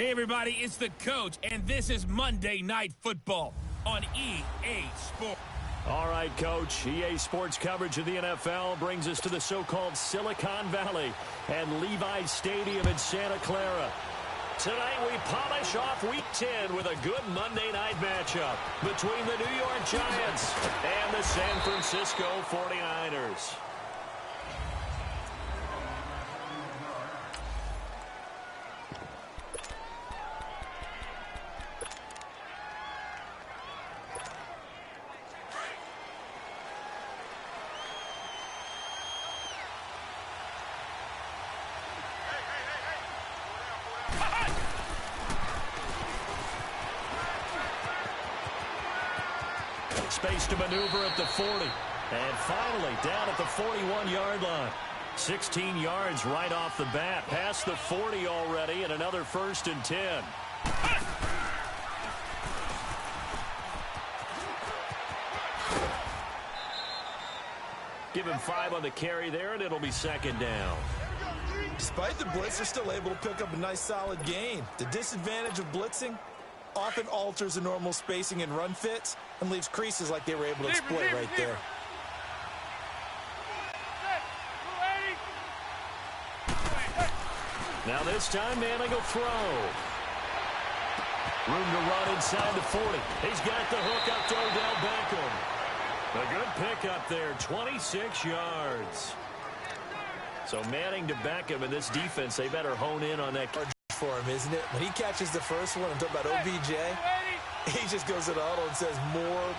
Hey, everybody, it's the coach, and this is Monday Night Football on EA Sports. All right, Coach. EA Sports coverage of the NFL brings us to the so-called Silicon Valley and Levi's Stadium in Santa Clara. Tonight, we polish off Week 10 with a good Monday night matchup between the New York Giants and the San Francisco 49ers. Space to maneuver at the 40. And finally down at the 41-yard line. 16 yards right off the bat. Past the 40 already and another 1st and 10. Give him 5 on the carry there, and it'll be 2nd down. Despite the blitz, they're still able to pick up a nice solid gain. The disadvantage of blitzing often alters the normal spacing and run fits and leaves creases like they were able to exploit right there. Now this time, Manning will throw. Room to run inside the 40. He's got the hook up to Odell Beckham. A good pickup there, 26 yards. So Manning to Beckham, in this defense, they better hone in on that for him, isn't it? When he catches the first one, I'm talking about OBJ, he just goes to the huddle and says more.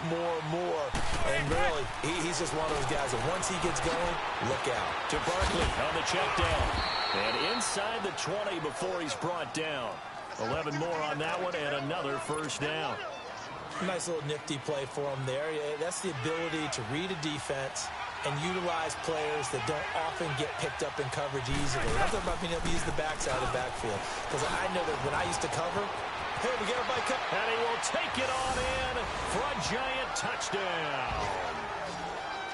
And really, he's just one of those guys that once he gets going, look out. To Barkley on the check down. And inside the 20 before he's brought down. 11 more on that one and another 1st down. Nice little nifty play for him there. Yeah, that's the ability to read a defense and utilize players that don't often get picked up in coverage easily. I'm talking about being able to use the backside of the backfield. Because I know that when I used to cover, hey, we get a bike up. And he will take it on in for a giant touchdown.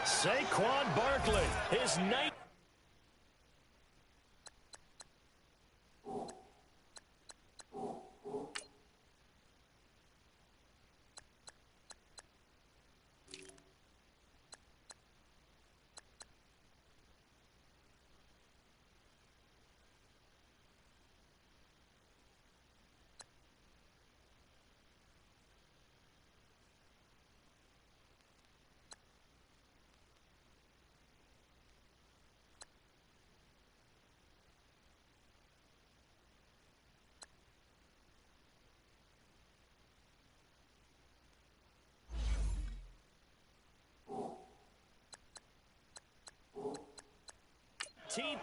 Saquon Barkley, his 9th.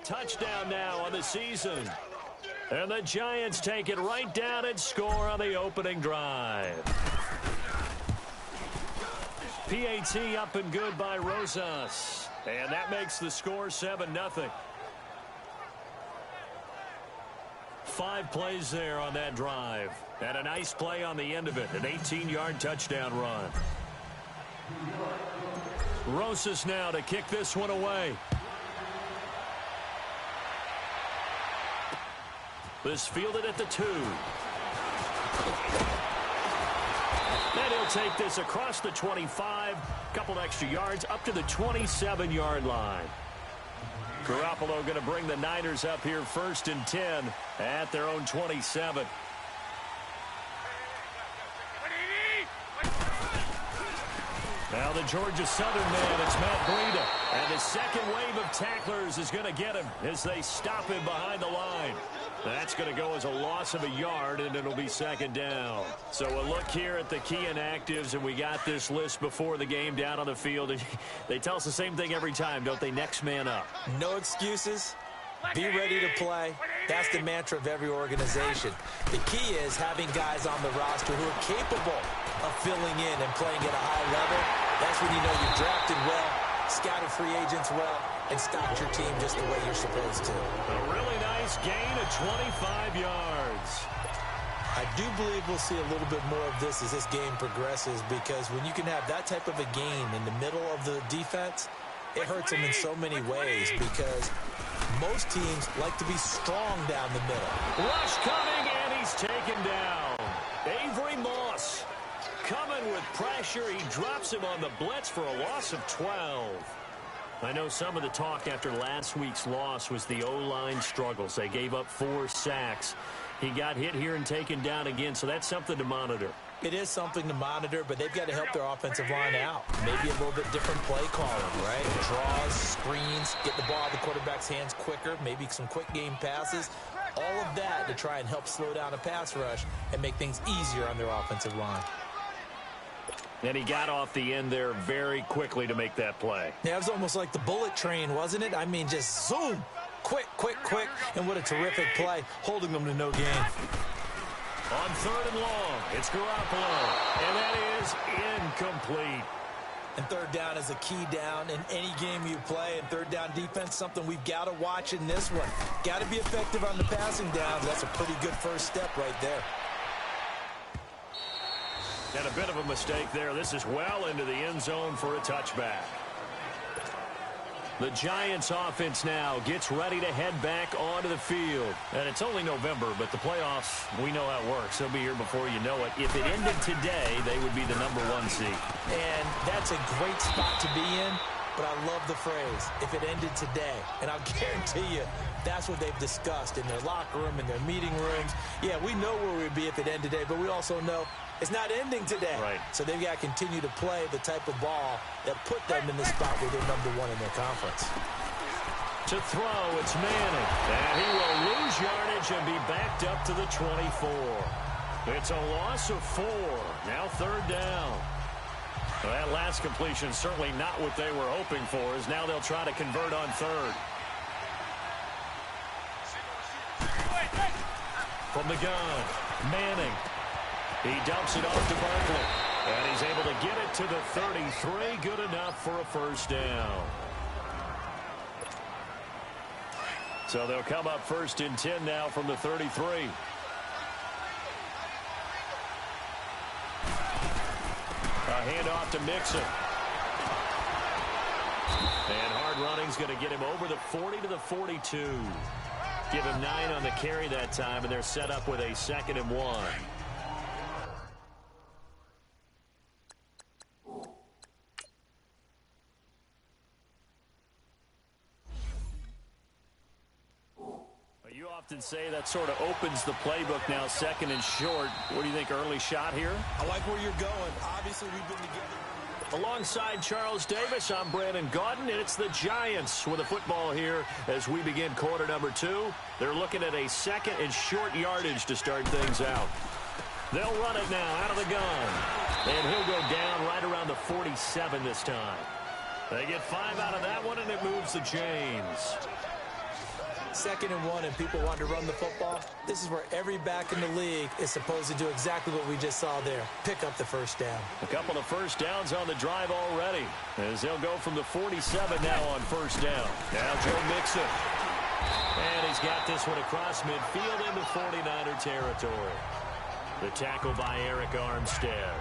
Touchdown now on the season. And the Giants take it right down and score on the opening drive. PAT up and good by Rosas. And that makes the score 7-0. 5 plays there on that drive. And a nice play on the end of it. An 18-yard touchdown run. Rosas now to kick this one away. This fielded at the 2. And he'll take this across the 25. Couple extra yards up to the 27-yard line. Garoppolo going to bring the Niners up here 1st and 10 at their own 27. Now the Georgia Southern man, it's Matt Breida. And the second wave of tacklers is going to get him as they stop him behind the line. That's going to go as a loss of a yard, and it'll be 2nd down. So a look here at the key inactives, and we got this list before the game down on the field. And they tell us the same thing every time, don't they? Next man up. No excuses. Be ready to play. That's the mantra of every organization. The key is having guys on the roster who are capable of filling in and playing at a high level. That's when you know you've drafted well, scouted free agents well, and stocked your team just the way you're supposed to. A really nice gain of 25 yards. I do believe we'll see a little bit more of this as this game progresses, because when you can have that type of a gain in the middle of the defense, it hurts them in so many ways, because most teams like to be strong down the middle. Rush coming, and he he's taken down. Avery Moss coming with pressure. He drops him on the blitz for a loss of 12. I know some of the talk after last week's loss was the O-line struggles. They gave up 4 sacks. He got hit here and taken down again, so that's something to monitor. It is something to monitor, but they've got to help their offensive line out. Maybe a little bit different play calling, right? Draws, screens, get the ball out of the quarterback's hands quicker, maybe some quick game passes. All of that to try and help slow down a pass rush and make things easier on their offensive line. And he got off the end there very quickly to make that play. Yeah, it was almost like the bullet train, wasn't it? I mean, just zoom. Quick, quick, quick. And what a terrific play, holding them to no gain. On 3rd and long, it's Garoppolo. And that is incomplete. And 3rd down is a key down in any game you play. And 3rd down defense, something we've got to watch in this one. Got to be effective on the passing downs. That's a pretty good first step right there. And a bit of a mistake there. This is well into the end zone for a touchback. The Giants offense now gets ready to head back onto the field. And it's only November, but the playoffs, we know how it works. They'll be here before you know it. If it ended today, they would be the #1 seed. And that's a great spot to be in, but I love the phrase, if it ended today. And I'll guarantee you, that's what they've discussed in their locker room, in their meeting rooms. Yeah, we know where we'd be if it ended today, but we also know it's not ending today. Right. So they've got to continue to play the type of ball that put them in the spot where they're #1 in their conference. To throw, it's Manning. And he will lose yardage and be backed up to the 24. It's a loss of 4. Now 3rd down. Well, that last completion certainly not what they were hoping for, as now they'll try to convert on 3rd. From the gun, Manning. He dumps it off to Barkley. And he's able to get it to the 33. Good enough for a 1st down. So they'll come up 1st and 10 now from the 33. A handoff to Mixon. And hard running's going to get him over the 40 to the 42. Give him 9 on the carry that time, and they're set up with a 2nd and 1. You often say that sort of opens the playbook now, 2nd and short. What do you think, early shot here? I like where you're going. Obviously, we've been together. Alongside Charles Davis, I'm Brandon Gaudin, and it's the Giants with a football here as we begin quarter number 2. They're looking at a 2nd and short yardage to start things out. They'll run it now out of the gun. And he'll go down right around the 47 this time. They get 5 out of that one, and it moves the chains. 2nd and 1, and people want to run the football. This is where every back in the league is supposed to do exactly what we just saw there. Pick up the 1st down. A couple of 1st downs on the drive already, as they'll go from the 47 now on 1st down. Now Joe Mixon. And he's got this one across midfield into 49er territory. The tackle by Eric Armstead.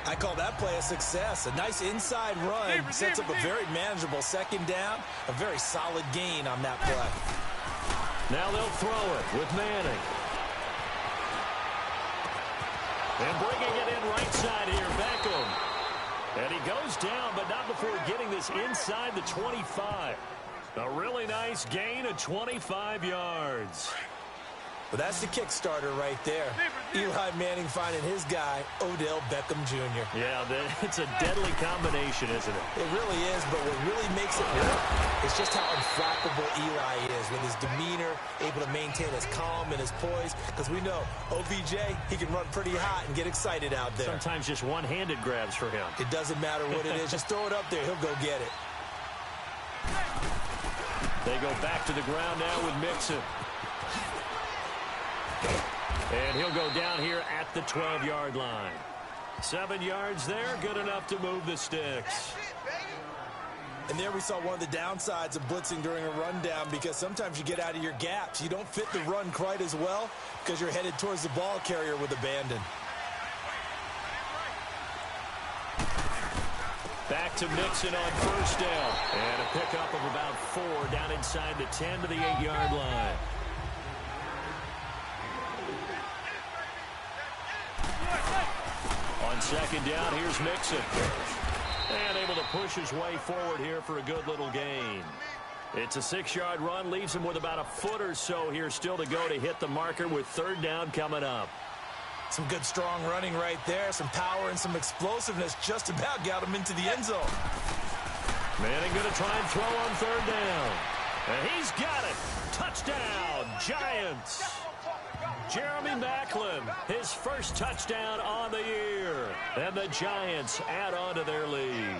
I call that play a success. A nice inside run sets up a very manageable 2nd down. A very solid gain on that play. Now they'll throw it with Manning. And bringing it in right side here, Beckham. And he goes down, but not before getting this inside the 25. A really nice gain of 25 yards. Well, that's the Kickstarter right there. Eli Manning finding his guy, Odell Beckham Jr. Yeah, it's a deadly combination, isn't it? It really is, but what really makes it work is just how unflappable Eli is with his demeanor, able to maintain his calm and his poise. Because we know, OBJ, he can run pretty hot and get excited out there. Sometimes just one-handed grabs for him. It doesn't matter what it is. Just throw it up there. He'll go get it. They go back to the ground now with Mixon. And he'll go down here at the 12-yard line. 7 yards there, good enough to move the sticks. And there we saw one of the downsides of blitzing during a rundown, because sometimes you get out of your gaps. You don't fit the run quite as well because you're headed towards the ball carrier with abandon. Back to Mixon on 1st down. And a pickup of about 4 down inside the 10 to the 8-yard line. second down, here's Mixon. And able to push his way forward here for a good little gain. It's a 6-yard run, leaves him with about a foot or so here still to go to hit the marker with third down coming up. Some good strong running right there, some power and some explosiveness just about got him into the end zone. Manning going to try and throw on third down. And he's got it. Touchdown, Giants. Jeremy Maclin, his first touchdown on the year. And the Giants add on to their lead.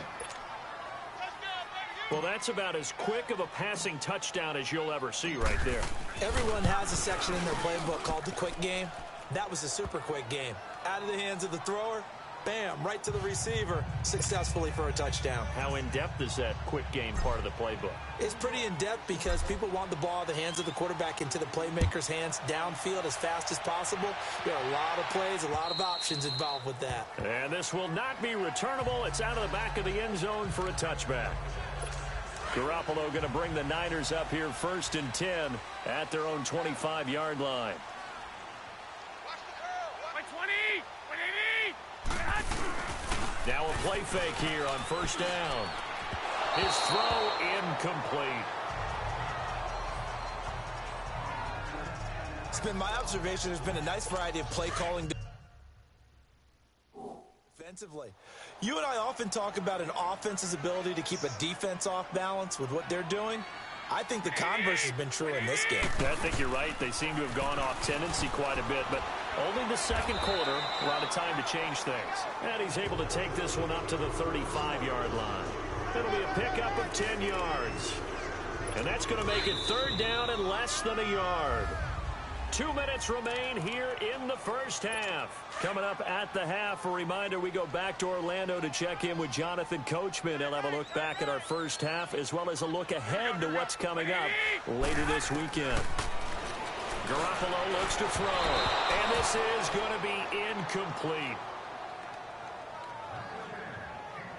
Well, that's about as quick of a passing touchdown as you'll ever see right there. Everyone has a section in their playbook called the quick game. That was a super quick game. Out of the hands of the thrower, bam, right to the receiver, successfully for a touchdown. How in-depth is that quick game part of the playbook? It's pretty in-depth because people want the ball out of the hands of the quarterback into the playmaker's hands downfield as fast as possible. There are a lot of plays, a lot of options involved with that. And this will not be returnable. It's out of the back of the end zone for a touchback. Garoppolo going to bring the Niners up here 1st and 10 at their own 25-yard line. Now a play fake here on first down. His throw incomplete. It's been my observation there's been a nice variety of play calling defensively. You and I often talk about an offense's ability to keep a defense off balance with what they're doing. I think the converse has been true in this game. I think you're right. They seem to have gone off tendency quite a bit, but only the second quarter, a lot of time to change things. And he's able to take this one up to the 35-yard line. It'll be a pickup of 10 yards. And that's going to make it third down and less than a yard. 2 minutes remain here in the first half. Coming up at the half, a reminder, we go back to Orlando to check in with Jonathan Coachman. He'll have a look back at our first half as well as a look ahead to what's coming up later this weekend. Garoppolo looks to throw, and this is going to be incomplete.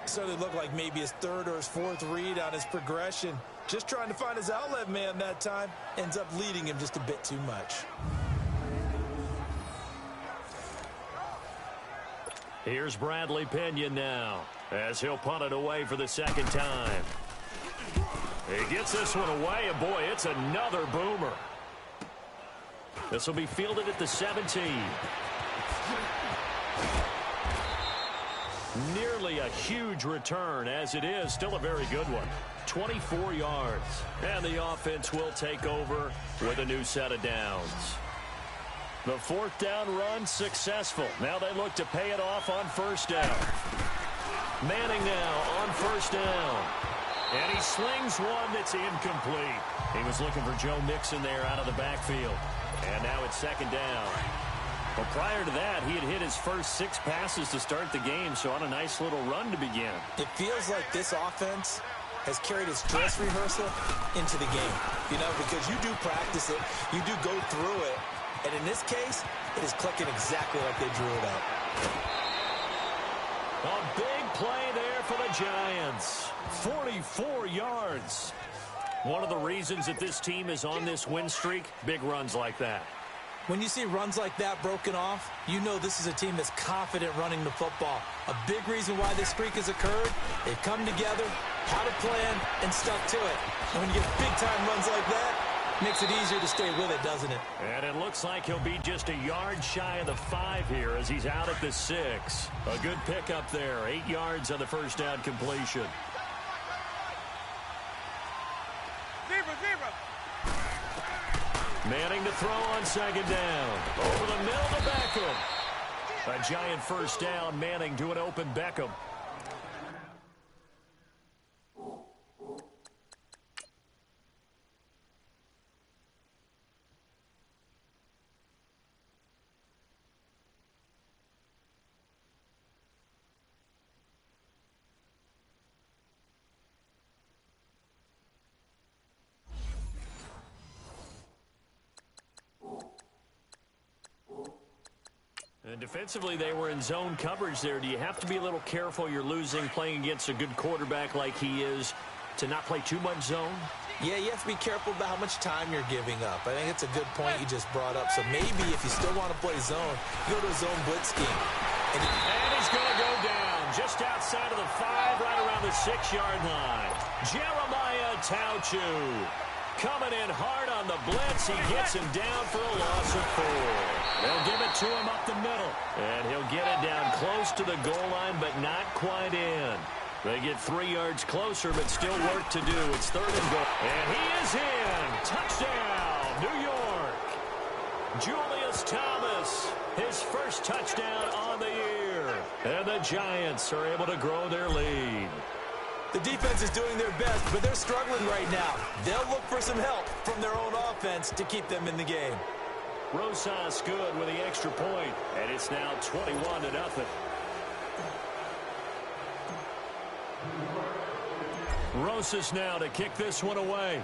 Certainly looked like maybe his third or his fourth read on his progression. Just trying to find his outlet man that time. Ends up leading him just a bit too much. Here's Bradley Pinion now as he'll punt it away for the second time. He gets this one away, and boy, it's another boomer. This will be fielded at the 17. Nearly a huge return, as it is still a very good one. 24 yards. And the offense will take over with a new set of downs. The fourth down run successful. Now they look to pay it off on first down. Manning now on first down. And he slings one that's incomplete. He was looking for Joe Mixon there out of the backfield. And now it's second down. Well, prior to that, he had hit his first 6 passes to start the game, so on a nice little run to begin. It feels like this offense has carried its dress rehearsal into the game. You know, because you do practice it, you do go through it, and in this case, it is clicking exactly like they drew it up. A big play there for the Giants. 44 yards. One of the reasons that this team is on this win streak, big runs like that. When you see runs like that broken off, you know this is a team that's confident running the football. A big reason why this streak has occurred, they've come together, had a plan, and stuck to it. And when you get big-time runs like that, makes it easier to stay with it, doesn't it? And it looks like he'll be just a yard shy of the 5 here as he's out at the 6. A good pickup there, 8 yards on the first down completion. Manning to throw on second down. Over the middle to Beckham. A giant first down. Manning to an open Beckham. And defensively, they were in zone coverage there. Do you have to be a little careful you're losing playing against a good quarterback like he is to not play too much zone? Yeah, you have to be careful about how much time you're giving up. I think it's a good point you just brought up. So maybe if you still want to play zone, you go to a zone blitz scheme. And he's going to go inside of the 5, right around the 6-yard line. Jeremiah Tauchu coming in hard on the blitz. He gets him down for a loss of 4. They'll give it to him up the middle. And he'll get it down close to the goal line, but not quite in. They get 3 yards closer, but still work to do. It's 3rd and goal. And he is in. Touchdown, New York. Julius Thomas, his first touchdown on the year. And the Giants are able to grow their lead. The defense is doing their best, but they're struggling right now. They'll look for some help from their own offense to keep them in the game. Rosas good with the extra point, and it's now 21-0. Rosas now to kick this one away.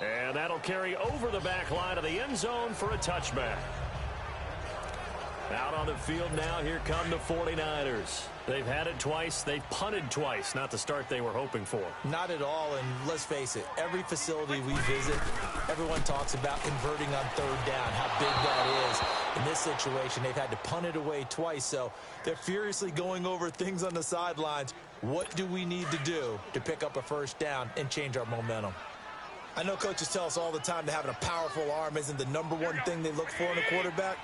And that'll carry over the back line of the end zone for a touchback. Out on the field now, here come the 49ers. They've had it twice. They've punted twice. Not the start they were hoping for. Not at all, and let's face it, every facility we visit, everyone talks about converting on 3rd down, how big that is. In this situation, they've had to punt it away twice, so they're furiously going over things on the sidelines. What do we need to do to pick up a 1st down and change our momentum? I know coaches tell us all the time that having a powerful arm isn't the #1 thing they look for in a quarterback.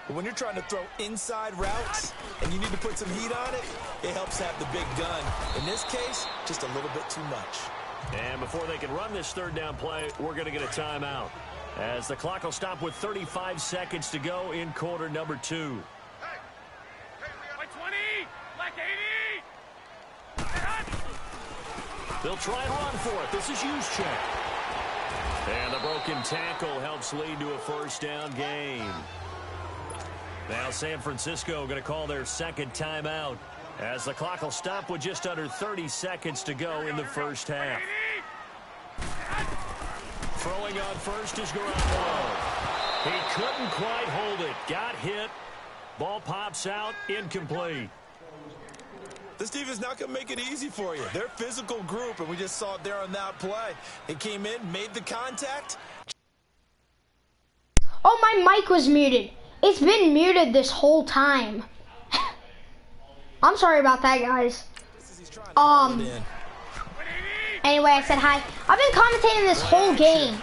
But when you're trying to throw inside routes and you need to put some heat on it, it helps to have the big gun. In this case, just a little bit too much. And before they can run this 3rd down play, we're going to get a timeout, as the clock will stop with 35 seconds to go in quarter number 2. Like 20, like 80. They'll try and run for it. This is Juszczyk. And the broken tackle helps lead to a 1st down gain. Now San Francisco going to call their 2nd timeout, as the clock will stop with just under 30 seconds to go in the 1st half. Throwing on first is Garoppolo. He couldn't quite hold it. Got hit. Ball pops out. Incomplete. This defense is not going to make it easy for you. They're a physical group, and we just saw it there on that play. They came in, made the contact. Oh, my mic was muted. It's been muted this whole time. I'm sorry about that, guys. Anyway, I said hi. I've been commentating this whole game.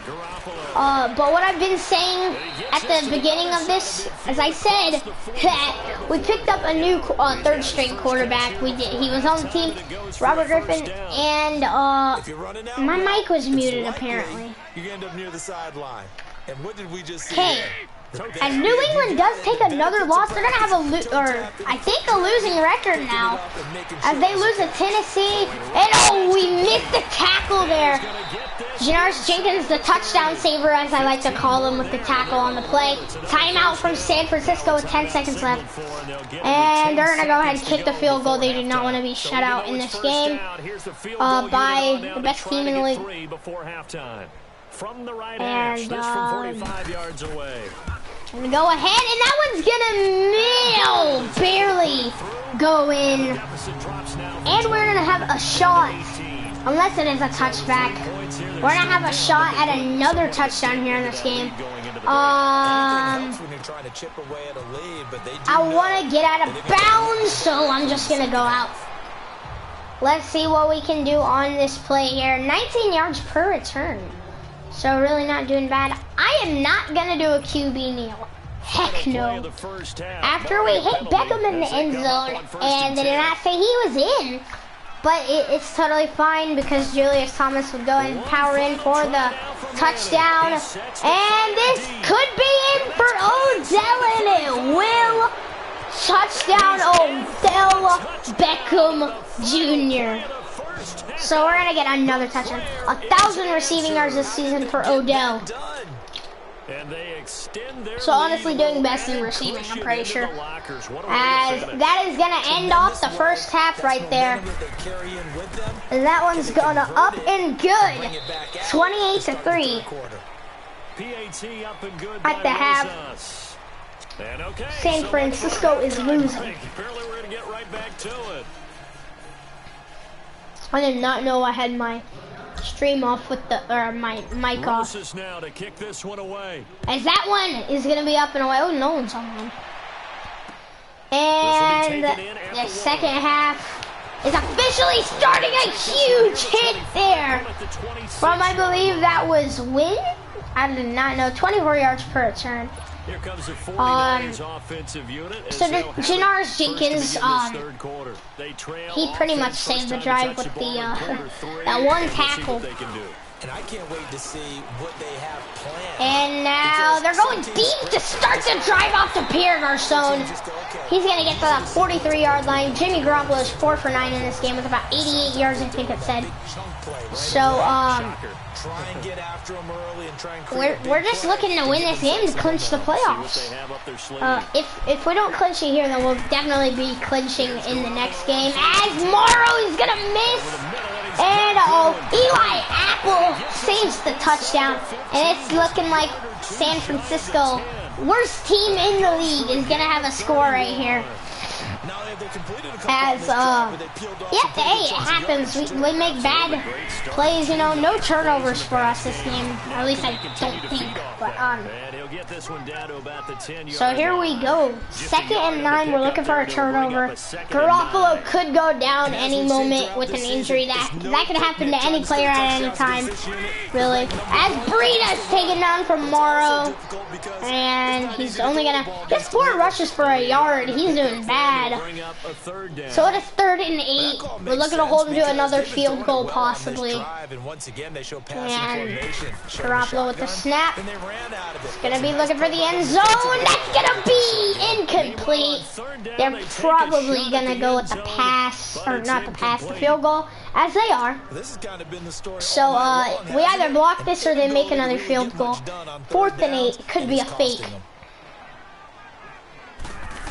But what I've been saying at the beginning of this, as I said, that we picked up a new 3rd-string quarterback. He was on the team, Robert Griffin, and my mic was muted apparently. You end up near the sideline. And what did we just see? Okay. And New England does take another loss. They're gonna have I think a losing record now, as they lose to Tennessee. And oh, we missed the tackle there. Janoris Jenkins, the touchdown saver, as I like to call him, with the tackle on the play. Timeout from San Francisco with 10 seconds left. And they're gonna go ahead and kick the field goal. They do not want to be shut out in this game by the best team in the league. From the right hash, this from 45 yards away. Gonna go ahead, and that one's gonna barely go in. And we're gonna have a shot, unless it is a touchback. We're gonna have a shot at another touchdown here in this game. I want to get out of bounds, so I'm just gonna go out. Let's see what we can do on this play here. 19 yards per return. So really not doing bad. I am not going to do a QB kneel. Heck no. After we hit Beckham in the end zone, and they did not say he was in, but it's totally fine because Julius Thomas would go and power in for the touchdown. And this could be in for Odell, and it will. Touchdown, Odell Beckham Jr. So we're going to get another touchdown. 1,000 receiving yards this season for Odell. So honestly doing best in receiving, I'm pretty sure. As that is going to end off the 1st half right there. And that one's going to up and good. 28-3. At the half. San Francisco is losing. I did not know I had my stream off with my mic off. Now to kick this one away. As that one is gonna be up and away. Oh, no one's on one. And the second half is officially starting. A huge hit there from, I believe that was Win. I did not know. 24 yards per return. Here comes the 49ers offensive unit. So Janoris Jenkins, he pretty much saved the drive with the that one tackle. And I can't wait to see what they have planned. And now they're going deep to start the drive off the Pierre Garcon. He's going to get to that 43-yard line. Jimmy Garoppolo is 4 for 9 in this game with about 88 yards, I think it said. So, try and get after them early and try and we're just looking to win this game to clinch the playoffs. If we don't clinch it here, then we'll definitely be clinching in the next game. As Morrow is going to miss. And Eli Apple saves the touchdown. And it's looking like San Francisco, worst team in the league, is going to have a score right here. As, hey, it happens. We make bad plays, you know, no turnovers for us this game. Or at least I don't think. But, so here we go. 2nd and 9, we're looking for a turnover. Garoppolo could go down any moment with an injury. That could happen to any player at any time, really. As Breida's taken down from Morrow. And he's only gonna, he has 4 rushes for a yard. He's doing bad. So it is 3rd and 8. We're looking to hold him to another field goal possibly. And Garoppolo with the snap. He's gonna be looking for the end zone. That's gonna be incomplete. They're probably gonna go with the pass, or not the pass, the field goal, as they are. So we either block this or they make another field goal. 4th and 8. It could be a fake.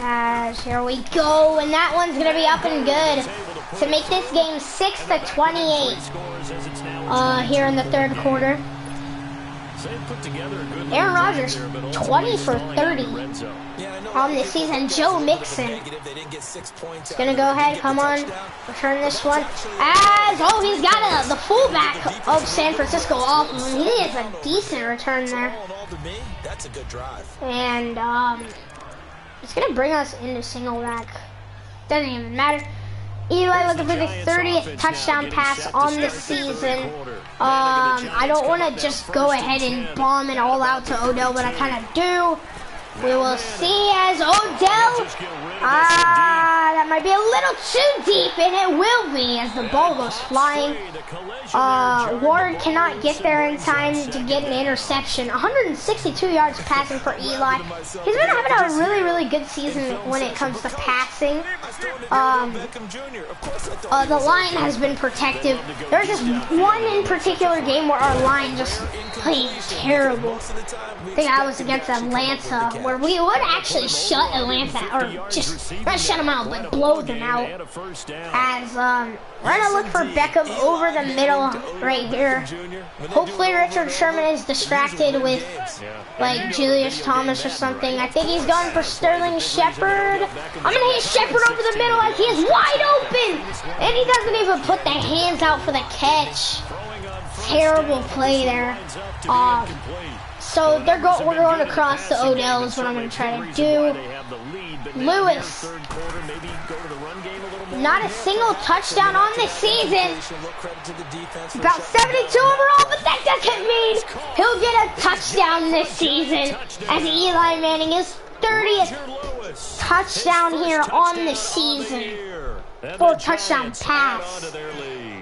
As here we go, and that one's gonna be up and good to make this game 6-28. Here in the 3rd quarter. Aaron Rodgers, 20 for 30 on this season. Joe Mixon is gonna go ahead. Come on, return this one. As he's got the fullback of San Francisco off of him. He is a decent return there. That's a good drive. And it's gonna bring us into single back. Doesn't even matter. Eli looking for the 30th touchdown pass on the season. I don't want to just go ahead and bomb it all out to Odell, but I kind of do. We will see as Odell. That might be a little too deep, and it will be as the ball goes flying. Ward cannot get there in time to get an interception. 162 yards passing for Eli. He's been having a really, really good season when it comes to passing. The line has been protective. There's just one in particular game where our line just played terrible. I think I was against Atlanta, where we would actually shut Atlanta, or just not shut them out, but blow them out. As we're gonna look for Beckham over the middle right here. Hopefully Richard Sherman is distracted with like Julius Thomas or something. I think he's going for Sterling Shepard. I'm gonna hit Shepard over the middle as he is wide open, and he doesn't even put the hands out for the catch. Terrible play there. So we're going across to Odell is what I'm going to try to do. Lewis. Not a single touchdown on this season. About 72 overall, but that doesn't mean he'll get a touchdown this season. As Eli Manning is 30th touchdown here on the season. 4 touchdown pass.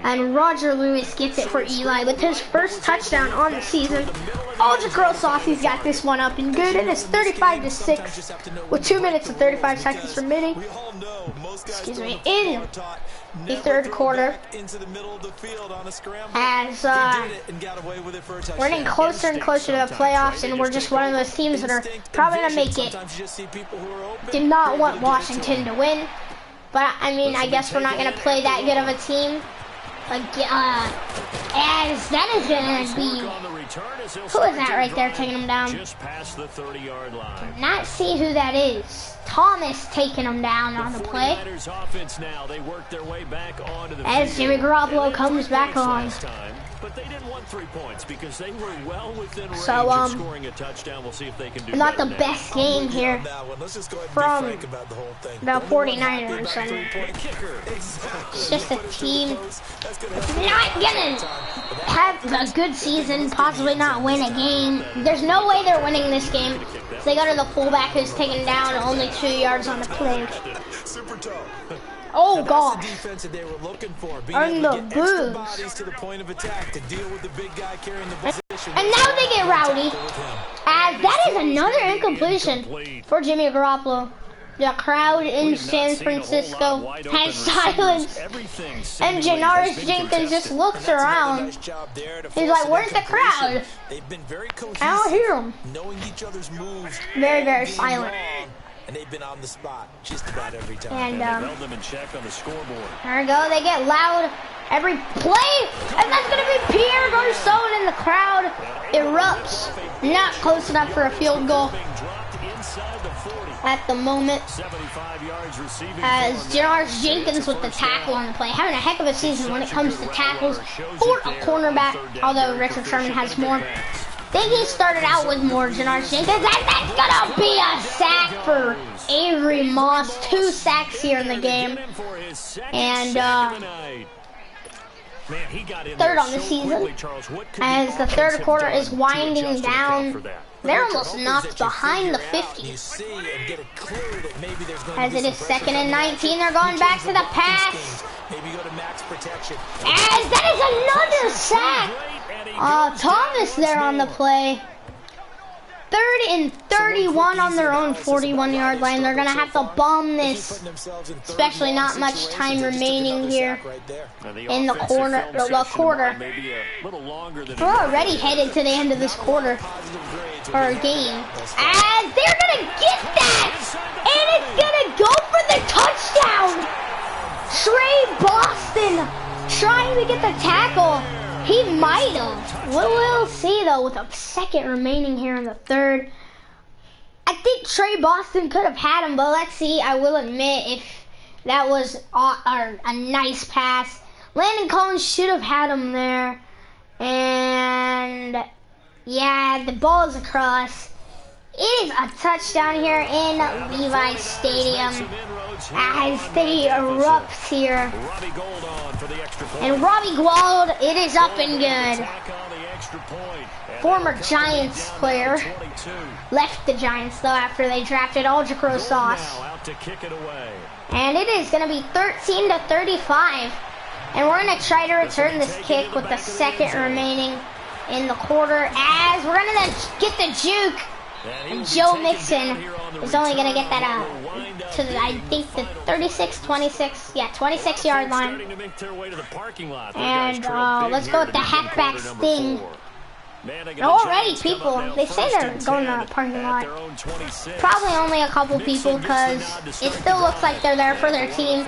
And Roger Lewis gets it for Eli with his first touchdown on the season. Jaquil Saucy's got this one up and good. It is 35-6 with 2 minutes and 35 seconds remaining. Excuse me, in the 3rd quarter. As we're getting closer and closer to the playoffs, and we're just one of those teams that are probably going to make it. Did not want Washington to win. But, I mean, I guess we're not going to play that good of a team. As that is going to be... Who is that right there taking him down? Not see who that is. Thomas taking him down on the play. As Jimmy Garoppolo comes back on. But they didn't want 3 points because they were well within range of scoring a touchdown. We'll see if they can do not the that best game here from the 49ers. It's just a team that's not gonna have a good season, possibly not win a game. There's no way they're winning this game. They go to the fullback who's taken down only 2 yards on the play. Oh gosh! Defense that they were looking for, being And able the to get extra boobs. bodies to the point of attack to deal with the big guy carrying the position. And now they get rowdy. As that is another incompletion for Jimmy Garoppolo. The crowd in San Francisco has silence. And Janoris Jenkins just looks around. He's like, where's the crowd? I don't hear them. Knowing each other's moves. Very, very silent. And they've been on the spot just about every time. And held them in check on the scoreboard. there we go. They get loud every play. And that's going to be Pierre Garcon, and the crowd erupts. Not close enough for a field goal at the moment. 75 yards receiving. As Janoris Jenkins with the tackle on the play. Having a heck of a season when it comes to tackles for a cornerback. Although Richard Sherman has more. I think he started out with more Janoris Jenkins. And that's going to be a sack for Avery Moss. 2 sacks here in the game. And third on the season. As the third quarter is winding down. They're almost knocked behind the 50. As it is 2nd and 19, they're going back to the pass. As that is another sack. Thomas there on the play. 3rd and 31 on their own 41-yard line. They're going to have to bomb this, especially not much time remaining here in the quarter. We're already headed to the end of this quarter, or game. And they're going to get that, and it's going to go for the touchdown. Trey Boston trying to get the tackle. He might have. We'll see, though, with a second remaining here in the third. I think Trey Boston could have had him, but let's see. I will admit, if that was a nice pass. Landon Collins should have had him there. And, yeah, the ball is across. It is a touchdown here in Levi Stadium as they erupt here. And Robbie Gould, it is up and good. Former Giants player. Left the Giants, though, after they drafted Algebra Sauce. And it is going to be 13-35. And we're going to try to return this kick with the second remaining in the quarter, as we're going to get the juke. And Joe Mixon is only going to get that out to, I think, the 26-yard line. And let's go with the halfback sting. Already people, they say they're going to the parking lot. Probably only a couple people, because it still looks like they're there for their team.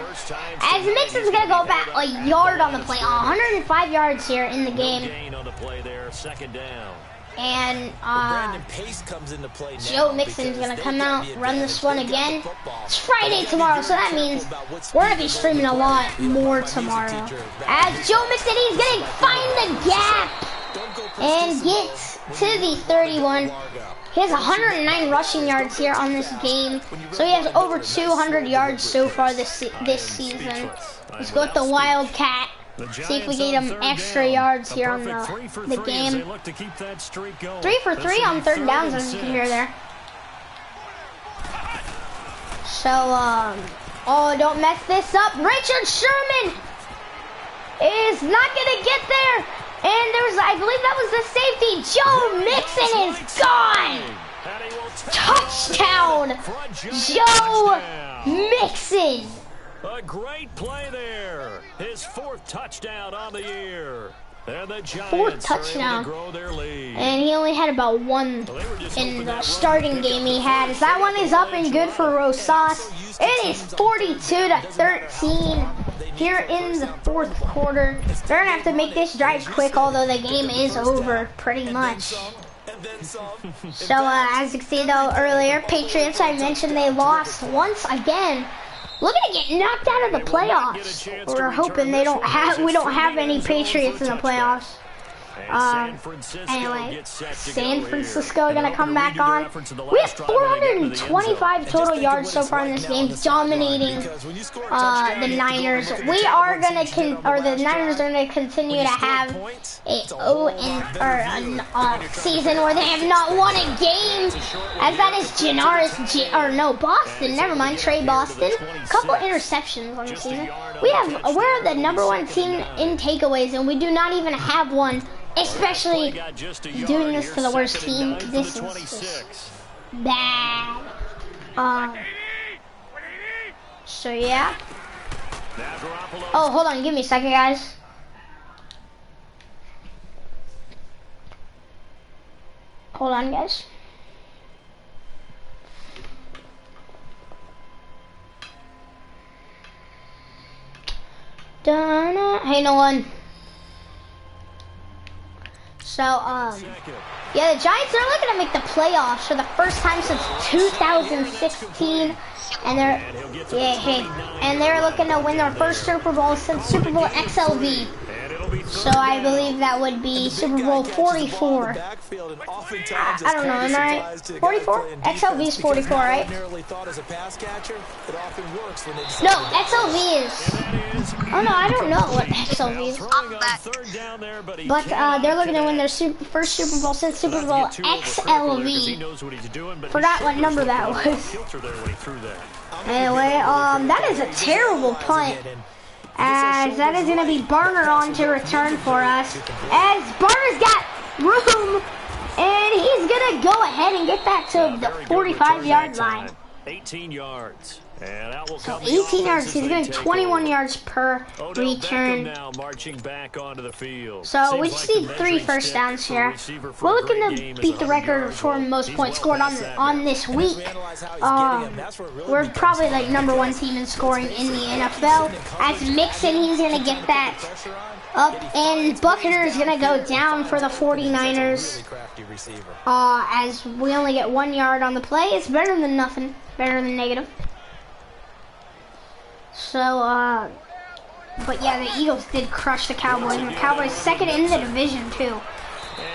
As Mixon's going to go back a yard on the play, 105 yards here in the game. And Joe Mixon's going to come out, run this one again. It's Friday tomorrow, so that means we're going to be streaming a lot more tomorrow. As Joe Mixon, he's going to find the gap and get to the 31. He has 109 rushing yards here on this game, so he has over 200 yards so far this season. Let's go with the Wildcat. See if we get him extra yards here on the game. 3 for 3 on third downs, as you can hear there. So, oh, don't mess this up. Richard Sherman is not going to get there. And there's, I believe that was the safety. Joe Mixon is gone. Touchdown, Joe Mixon. A great play there. His 4th touchdown on the year. And the Giants 4th touchdown. grow their lead. And he only had about 1 in the starting game he had. As that one is up and good for Rosas. It is 42-13 here in the 4th quarter. They're going to have to make this drive quick, although the game is over pretty much. So, as you can see, though, earlier, Patriots, I mentioned they lost once again. Looking to get knocked out of the playoffs. We're hoping we don't have any Patriots in the playoffs. Anyway, San Francisco gonna come back on. We have 425 total yards so far in this game, dominating the Niners. We are gonna, the Niners are gonna continue to have a season where they have not won a game, as that is Boston. Never mind, Trey Boston. Couple interceptions on the season. We're the #1 team in takeaways, and we do not even have one. Especially doing this to the worst team. This is just bad. So yeah. Oh, hold on, give me a second, guys. Hold on, guys. Hey, Nolan. So, yeah, the Giants are looking to make the playoffs for the first time since 2016, and they're looking to win their first Super Bowl since Super Bowl XLV. So I believe that would be Super Bowl 44. I don't know, am I right? 44? XLV is 44, right? No, XLV is... Oh no, I don't know what XLV is. But they're looking to win their first Super Bowl since Super Bowl XLV. Forgot what number that was. Anyway, that is a terrible punt. As that is going to be Barner on to return for us. As Barner's got room, and he's going to go ahead and get that to the 45-yard line. 18 yards. So 18 yards, he's getting 21 yards per return. So we just need 3 first downs here. We're looking to beat the record for most points scored on this week. We're probably like #1 team in scoring in the NFL. As Mixon, he's going to get that up, and Buckner is going to go down for the 49ers. As we only get 1 yard on the play. It's better than nothing, better than negative. So, but yeah, the Eagles did crush the Cowboys, and the Cowboys second in the division too,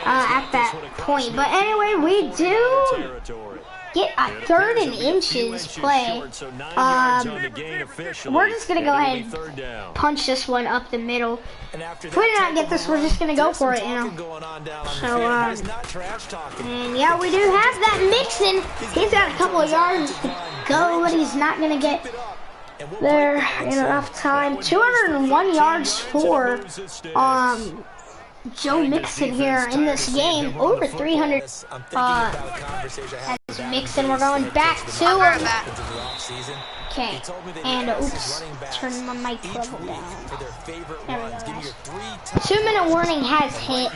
at that point. But anyway, we do get a 3rd and inches play. We're just gonna go ahead and punch this one up the middle. If we do not get this, we're just gonna go for it, you know. So, and yeah, we do have that Mixon. He's got a couple of yards to go, but he's not gonna get there in enough time. 201 yards for Joe Mixon here in this game. Over 300 as Mixon. We're going back to him. Okay, and oops, turn my mic level down. There we go, guys. 2-minute warning has hit.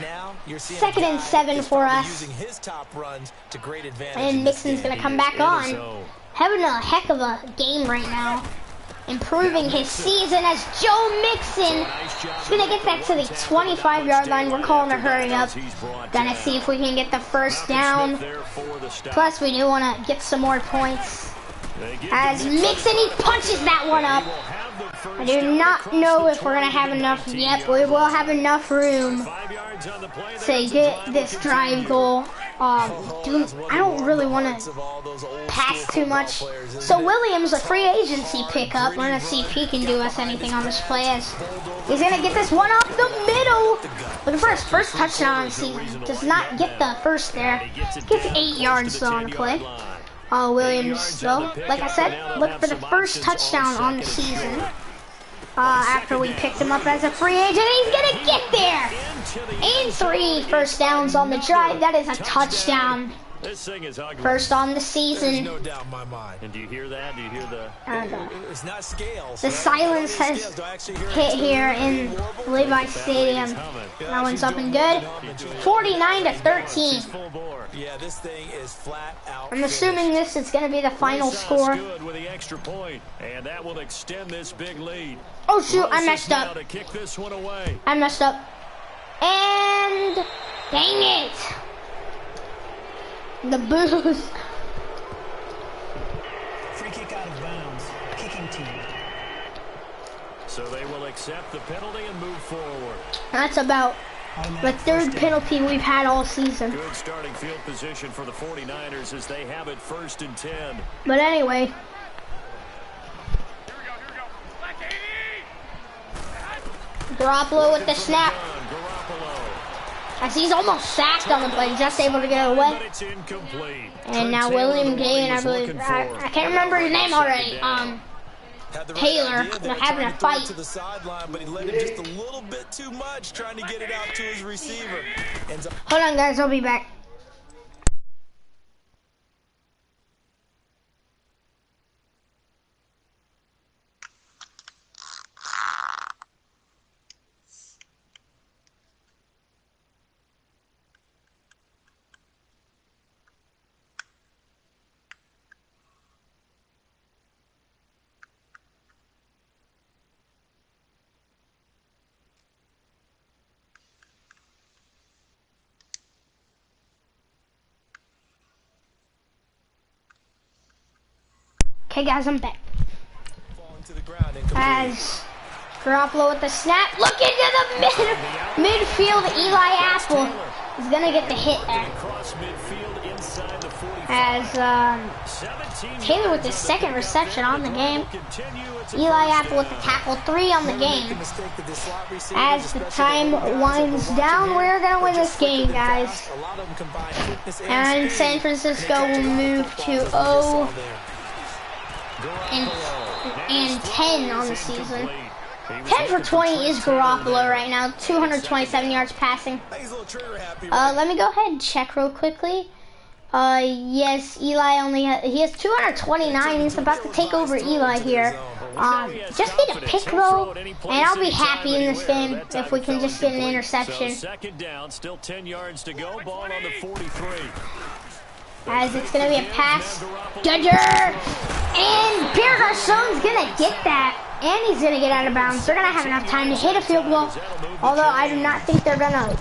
2nd and 7 for us. And Mixon's gonna come back on. Having a heck of a game right now. Improving his season as Joe Mixon is going to get that to the 25-yard line. We're calling a hurry up. Gonna see if we can get the first down. Plus, we do want to get some more points. As Mixon, he punches that one up. I do not know if we're going to have enough. Yep, we will have enough room to get this drive goal. I don't really want to pass too much. So Williams, a free agency pickup. We're going to see if he can do us anything on this play. As he's going to get this one up the middle. Looking for his first touchdown on the season. Does not get the first there. Gets 8 yards though on the play. Williams, though, like I said, look for the first touchdown on the season. After we picked him up as a free agent, he's gonna get there. And 3 first downs on the drive. That is a touchdown. First on the season. No doubt in my mind. And do you hear that? Do you hear the? It's not scales. The silence has hit here in Levi Stadium. That one's up and good. 49-13. Yeah, this thing is flat out. I'm assuming this is going to be the final score. With the extra point, and that will extend this big lead. Oh shoot! I messed up. I messed up. And dang it! The booze. Free kick out of bounds. Kicking team. So they will accept the penalty and move forward. That's about The third penalty we've had all season. Good starting field position for the 49ers as they have it 1st and 10. But anyway. Garoppolo with the snap. As he's almost sacked on the play, just able to get it away. And now William Gay, and I believe, I can't remember his name already. Taylor, they're having a fight. To the sideline, but he let him just a little bit too much, trying to get it out to his receiver. Hold on, guys, I'll be back. Okay, guys, I'm back. As Garoppolo with the snap, look into the midfield. Eli Apple is gonna get the hit there. As Taylor with his 2nd reception on the game. Eli Apple with the tackle, 3 on the game. As the time winds down, we're gonna win this game, guys. And San Francisco will move to 0 and 10 on the season. 10 for 20 is Garoppolo right now. 227 yards passing. Let me go ahead and check real quickly. Yes, Eli he has 229. He's about to take over Eli here. Just need a pick though, and I'll be happy in this game if we can just get an interception. So 2nd down, still 10 yards to go. Ball on the 43. As it's going to be a pass. Dudger! And Pierre Garçon's going to get that. And he's going to get out of bounds. They're going to have enough time to hit a field goal. Although I do not think they're going to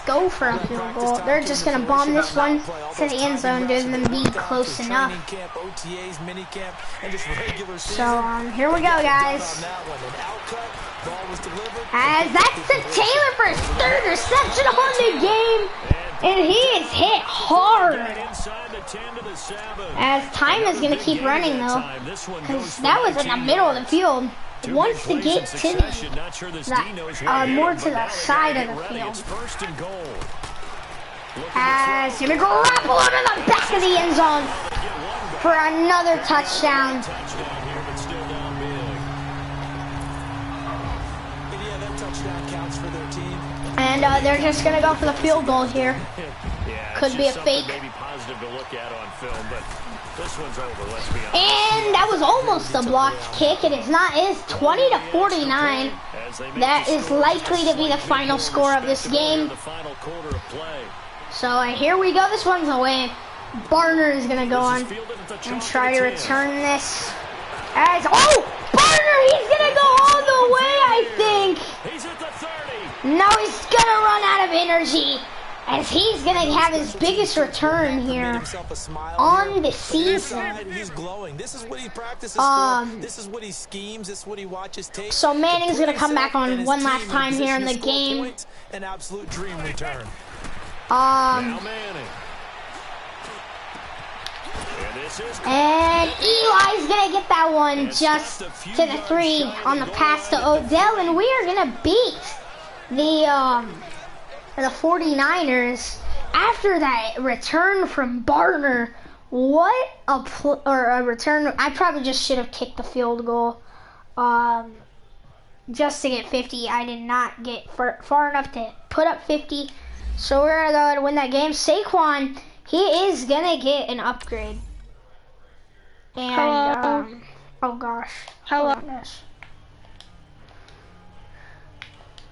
go for a field goal. They're just going to bomb this one to the end zone, doing them be close enough. So, here we go, guys. As that's the Taylor for his 3rd reception on the game. And he is hit hard. As time is going to keep running, though. Because that was in the middle of the field. Wants to get to the, more to the side of the field. As Jimmy Garoppolo to the back of the end zone for another touchdown. And they're just going to go for the field goal here. Could be a fake. Maybe positive to look at on film, but this one's over, let's be honest. And that was almost a blocked kick. It is not. It is 20-49. That is likely to be the final score of this game. So here we go. This one's away. Barner is going to go on and try to return this. As Barner, he's going to go all the way, I think. He's at the 30. No, he's going to run out of energy. As he's going to have his biggest return here on the season. He's glowing. This is what he practices for. This is what he schemes. This is what he watches tape. So Manning's going to come back on one last time here in the game. An absolute dream return. And Eli's going to get that one just to the 3 on the pass to Odell. And we are going to beat the 49ers after that return from Barner. What a return. I probably just should have kicked the field goal just to get 50. I did not get far enough to put up 50. So we're going to go ahead and win that game. Saquon, he is going to get an upgrade. And, oh gosh. Hello.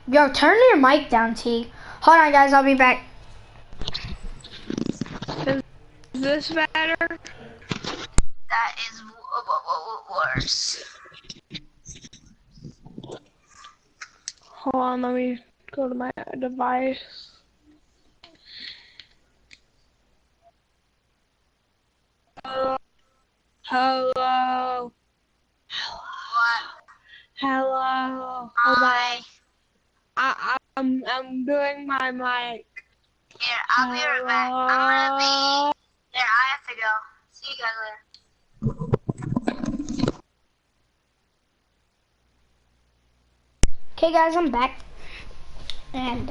Yo, turn your mic down, T. Hold on, guys. I'll be back. Is this better? That is worse. Hold on, let me go to my device. Hello. What? Hello. Hi. I I'm doing my mic. Here, I'll be right back. I'm gonna be there. I have to go. See you guys later. Okay, guys, I'm back, and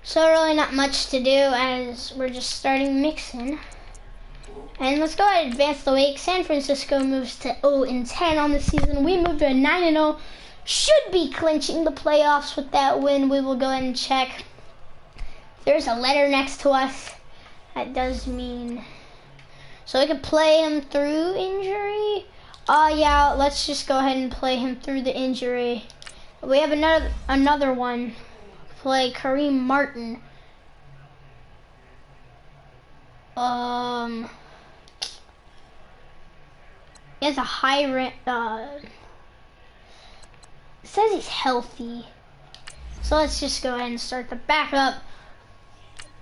so really not much to do as we're just starting mixing. And let's go ahead and advance the week. San Francisco moves to 0-10 on the season. We moved to 9-0. Should be clinching the playoffs with that win. We will go ahead and check. There's a letter next to us. That does mean so we can play him through injury. Yeah, let's just go ahead and play him through the injury. We have another one. Play Kareem Martin. He has a high rank. It says he's healthy. So let's just go ahead and start the backup.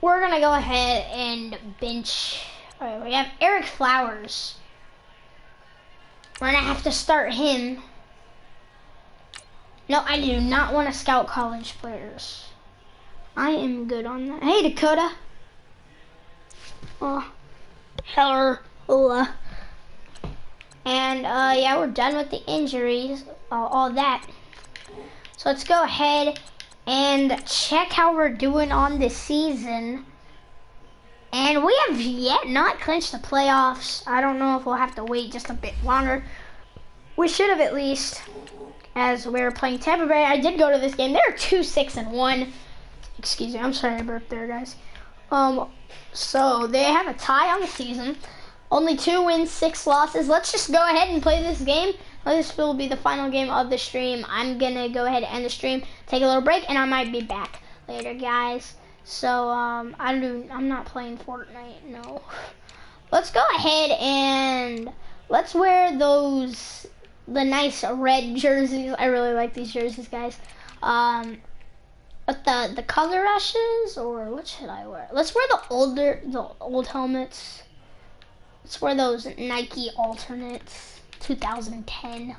We're gonna go ahead and bench. Alright, we have Eric Flowers. We're gonna have to start him. No, I do not want to scout college players. I am good on that. Hey, Dakota. Oh, hello. And yeah, we're done with the injuries, all that. So let's go ahead and check how we're doing on this season. And we have yet not clinched the playoffs. I don't know if we'll have to wait just a bit longer. We should have at least, as we were playing Tampa Bay. I did go to this game. They're 2-6-1. Excuse me, I'm sorry I burped there, guys. So they have a tie on the season. Only 2 wins, 6 losses. Let's just go ahead and play this game. This will be the final game of the stream. I'm gonna go ahead and end the stream, take a little break, and I might be back later, guys. So I'm not playing Fortnite, no. Let's go ahead and let's wear the nice red jerseys. I really like these jerseys, guys. But the color rushes, or what should I wear? Let's wear the old helmets. Let's wear those Nike alternates, 2010.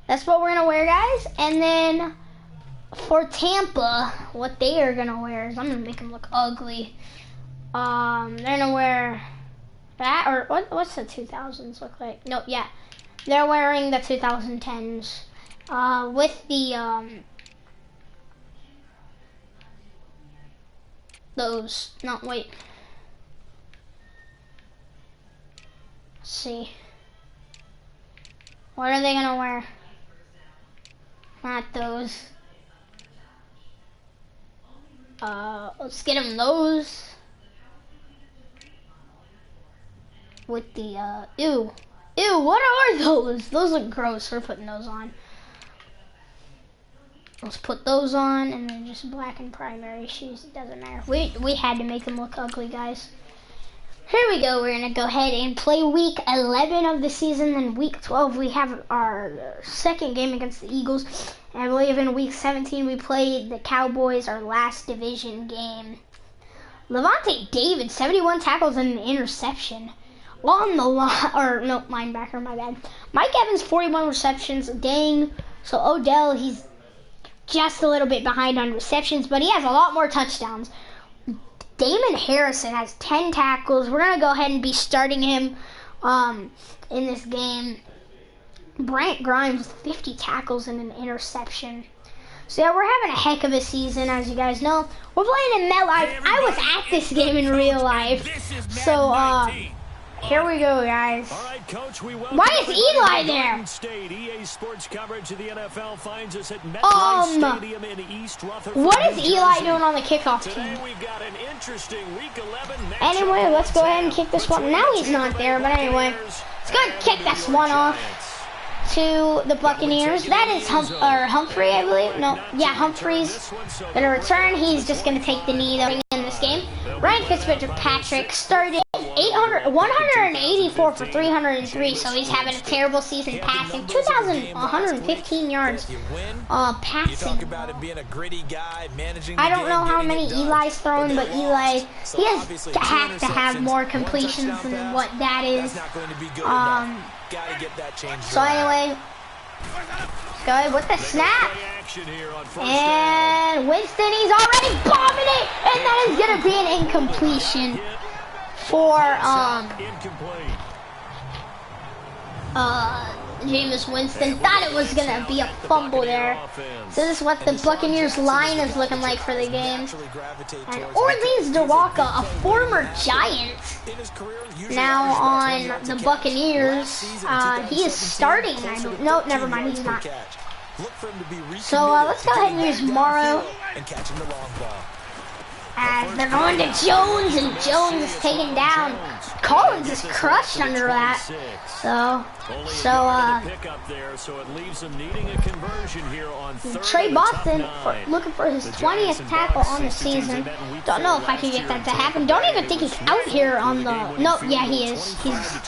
That's what we're gonna wear, guys. And then for Tampa, what they are gonna wear is I'm gonna make them look ugly. They're gonna wear that, or what's the 2000s look like? No, yeah, they're wearing the 2010s with the those. No, wait. Let's see. What are they gonna wear? Not those. Let's get them those. With the, ew, what are those? Those look gross. We're putting those on. Let's put those on, and then just black and primary shoes. It doesn't matter. We had to make them look ugly, guys. Here we go. We're gonna go ahead and play week 11 of the season. Then week 12 we have our second game against the Eagles. And I believe in week 17 we played the Cowboys, our last division game. Levante David, 71 tackles and an interception. On the line, or no, linebacker, my bad. Mike Evans, 41 receptions. Dang. So Odell, he's just a little bit behind on receptions, but he has a lot more touchdowns. Damon Harrison has 10 tackles. We're going to go ahead and be starting him in this game. Brant Grimes with 50 tackles and an interception. So yeah, we're having a heck of a season, as you guys know. We're playing in MetLife. I was at this game in real life. So, here we go, guys. All right, Coach, why is Eli there? State. EA Sports coverage of the NFL finds us at MetLife Stadium in East Rutherford. What is Eli doing on the kickoff Today team? we've got an interesting week 11 Anyway, let's go ahead and kick this one. Now he's not there, but anyway, let's go ahead and kick this one off to the Buccaneers. That is Humphrey, I believe. No, yeah, Humphrey's gonna return. He's just gonna take the knee in this game. Ryan Fitzpatrick started 184 for 303, so he's having a terrible season passing. 2,115 yards passing. I don't know how many Eli's thrown, but Eli, he has to have more completions than what that is. So anyway, Go ahead with the snap. And Winston, he's already bombing it. And that is going to be an incompletion for Jameis Winston. Thought it was going to be a fumble there. So this is what the Buccaneers line is looking like for the game. And Orleans Dewaka, a former Giant, now on the Buccaneers. He is starting. No, never mind, he's not. So let's go ahead and use Morrow. As they're going to Jones, and Jones is taken down. Collins is crushed under that. Trey Boston looking for his 20th tackle on the season. Don't know if I can get that to happen. Don't even think he's out here on the... Nope, yeah, he is. He's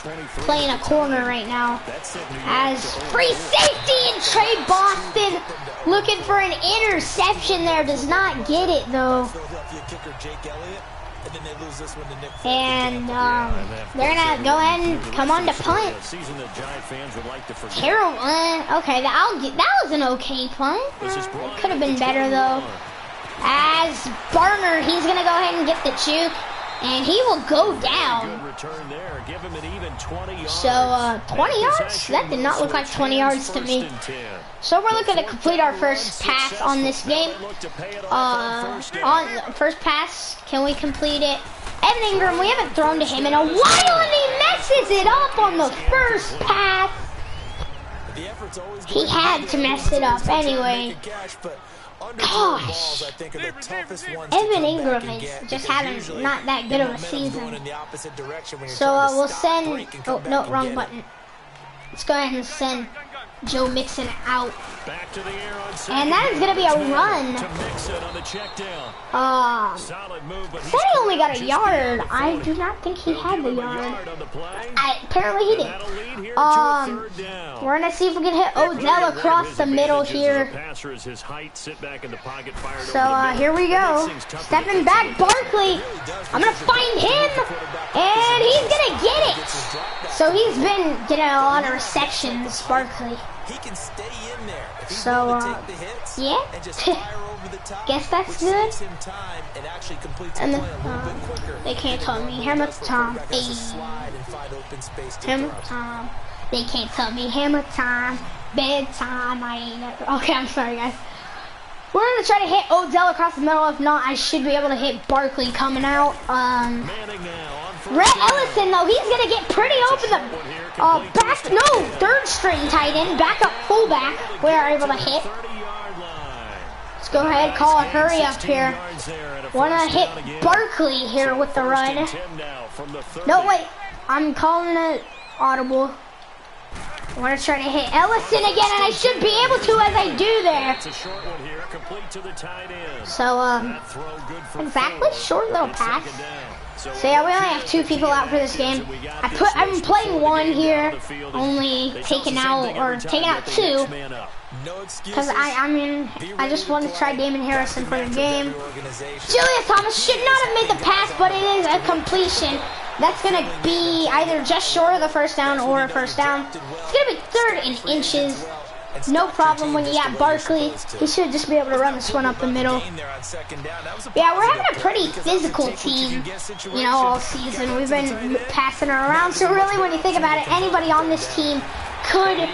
playing a corner right now. As free safety, and Trey Boston looking for an interception there. Does not get it, though. And they're gonna go ahead and come on to punt. Carroll, okay, that was an okay punt. It could have been better though. As Barner, he's gonna go ahead and get the juke, and he will go down. So 20 yards? That did not look like 20 yards to me. So we're looking to complete our first pass on this game. On first pass, can we complete it? Evan Ingram, we haven't thrown to him in a while, and he messes it up on the first pass. He had to mess it up anyway. Gosh, Evan Ingram is just having not that good of a season. So we'll send, oh no, wrong button. Let's go ahead and send Joe Mixon out. And that is going to be a run. Said he only got a yard. I do not think he had the yard. Apparently he did. We're going to see if we can hit Odell across the middle here. So here we go. Stepping back, Barkley. I'm going to find him. And he's going to get it. So he's been getting a lot of receptions, Barkley. He can stay in there. So, yeah, guess that's good. And they can't tell me hammer time. Hammer time. They can't tell me hammer time. Bedtime. I ain't never. Okay, I'm sorry, guys. We're gonna try to hit Odell across the middle. If not, I should be able to hit Barkley coming out. Rhett Ellison, though, he's gonna get pretty open. Third string tight end, backup fullback. We are able to hit. Let's go ahead, call a hurry up here. Wanna hit Barkley here with the run. No, wait, I'm calling it audible. I want to try to hit Ellison again, and I should be able to as I do there. So, exactly, short little pass. So yeah, we only have 2 people out for this game. I'm playing 1 here, only taking out 2. Because I just want to try Damon Harrison for the game. Julius Thomas should not have made the pass, but it is a completion. That's going to be either just short of the first down or a first down. It's going to be 3rd and inches. No problem when you got Barkley. He should just be able to run this one up the middle. Yeah, we're having a pretty physical team, you know, all season. We've been passing her around. So really, when you think about it, anybody on this team could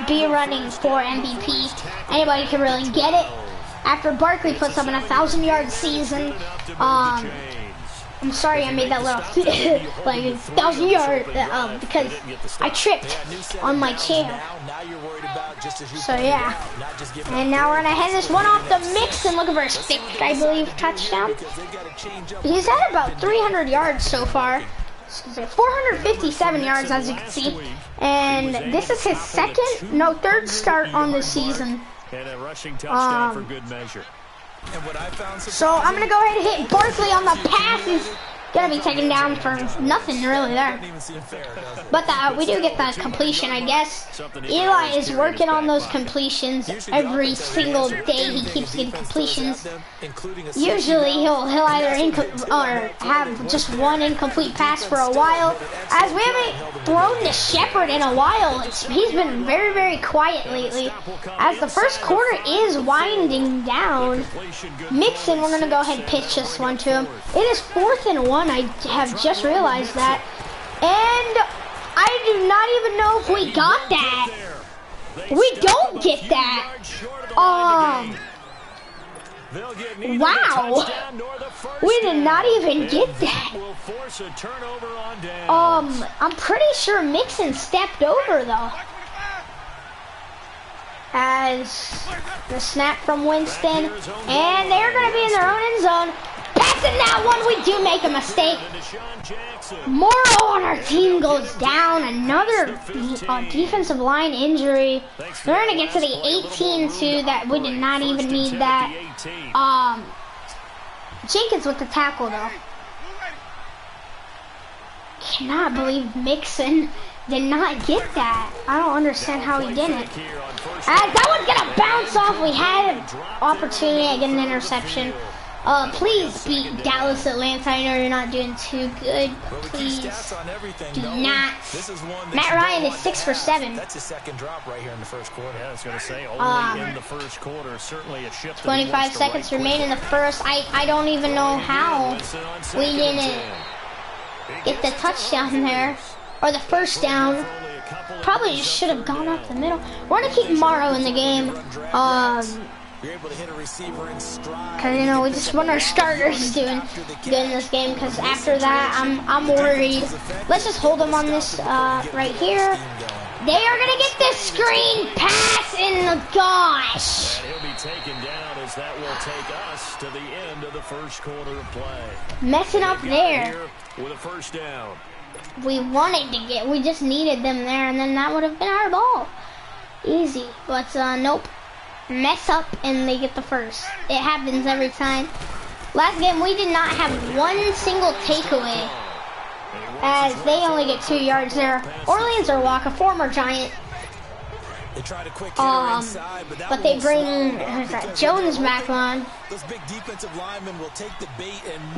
be running for MVP. Anybody can really get it. After Barkley puts up an 1,000-yard season, I'm sorry I made that little like 1,000-yard because I tripped on my chair. So yeah, and now we're gonna head this one off the mix and looking for his 5th, I believe, touchdown. He's had about 300 yards so far. 457 yards, as you can see, and this is his 3rd start on the season. And a rushing touchdown for good measure. So I'm gonna go ahead and hit Barkley on the passes. Gonna be taken down for nothing really there. But we do get the completion, I guess. Eli is working on those completions every single day. He keeps getting completions. Usually he'll either or have just one incomplete pass for a while. As we haven't thrown to Shepard in a while, he's been very, very quiet lately. As the first quarter is winding down, Mixon, we're gonna go ahead and pitch this one to him. It is 4th and 1. I have just realized that. And I do not even know if we got that. We don't get that. Wow. We did not even get that. I'm pretty sure Mixon stepped over though. As the snap from Winston, and they're going to be in their own end zone. Passing that one, we do make a mistake. Morrow on our team goes down. Another defensive line injury. We're going to get to the 18 too. That we did not even need that. Jenkins with the tackle though. Cannot believe Mixon did not get that. I don't understand how he didn't. That one's gonna bounce off. We had an opportunity to get an interception. Please beat Dallas Atlanta. I know you're not doing too good. Please do not. Matt Ryan is 6 for 7. That's his second drop right here in the first quarter. Yeah, I was going to say only in the first quarter. Certainly a shift. 25 seconds remain in the first. I don't even know how we didn't get the touchdown there or the first down. Probably just should have gone up the middle. We're gonna keep Morrow in the game. Cause you know we just want our starters doing good in this game. Cause after that I'm worried. Let's just hold them on this right here. They are gonna get this screen pass in the gosh. He'll be taken down as that will take us to the end of the first quarter of play. Messing up there. With a first down. We wanted to get, we just needed them there, and then that would have been our ball. Easy, but nope. Mess up and they get the first. It happens every time. Last game we did not have one single takeaway, as they only get 2 yards there. Orleans or Walker, former Giant. But they bring Jones back on.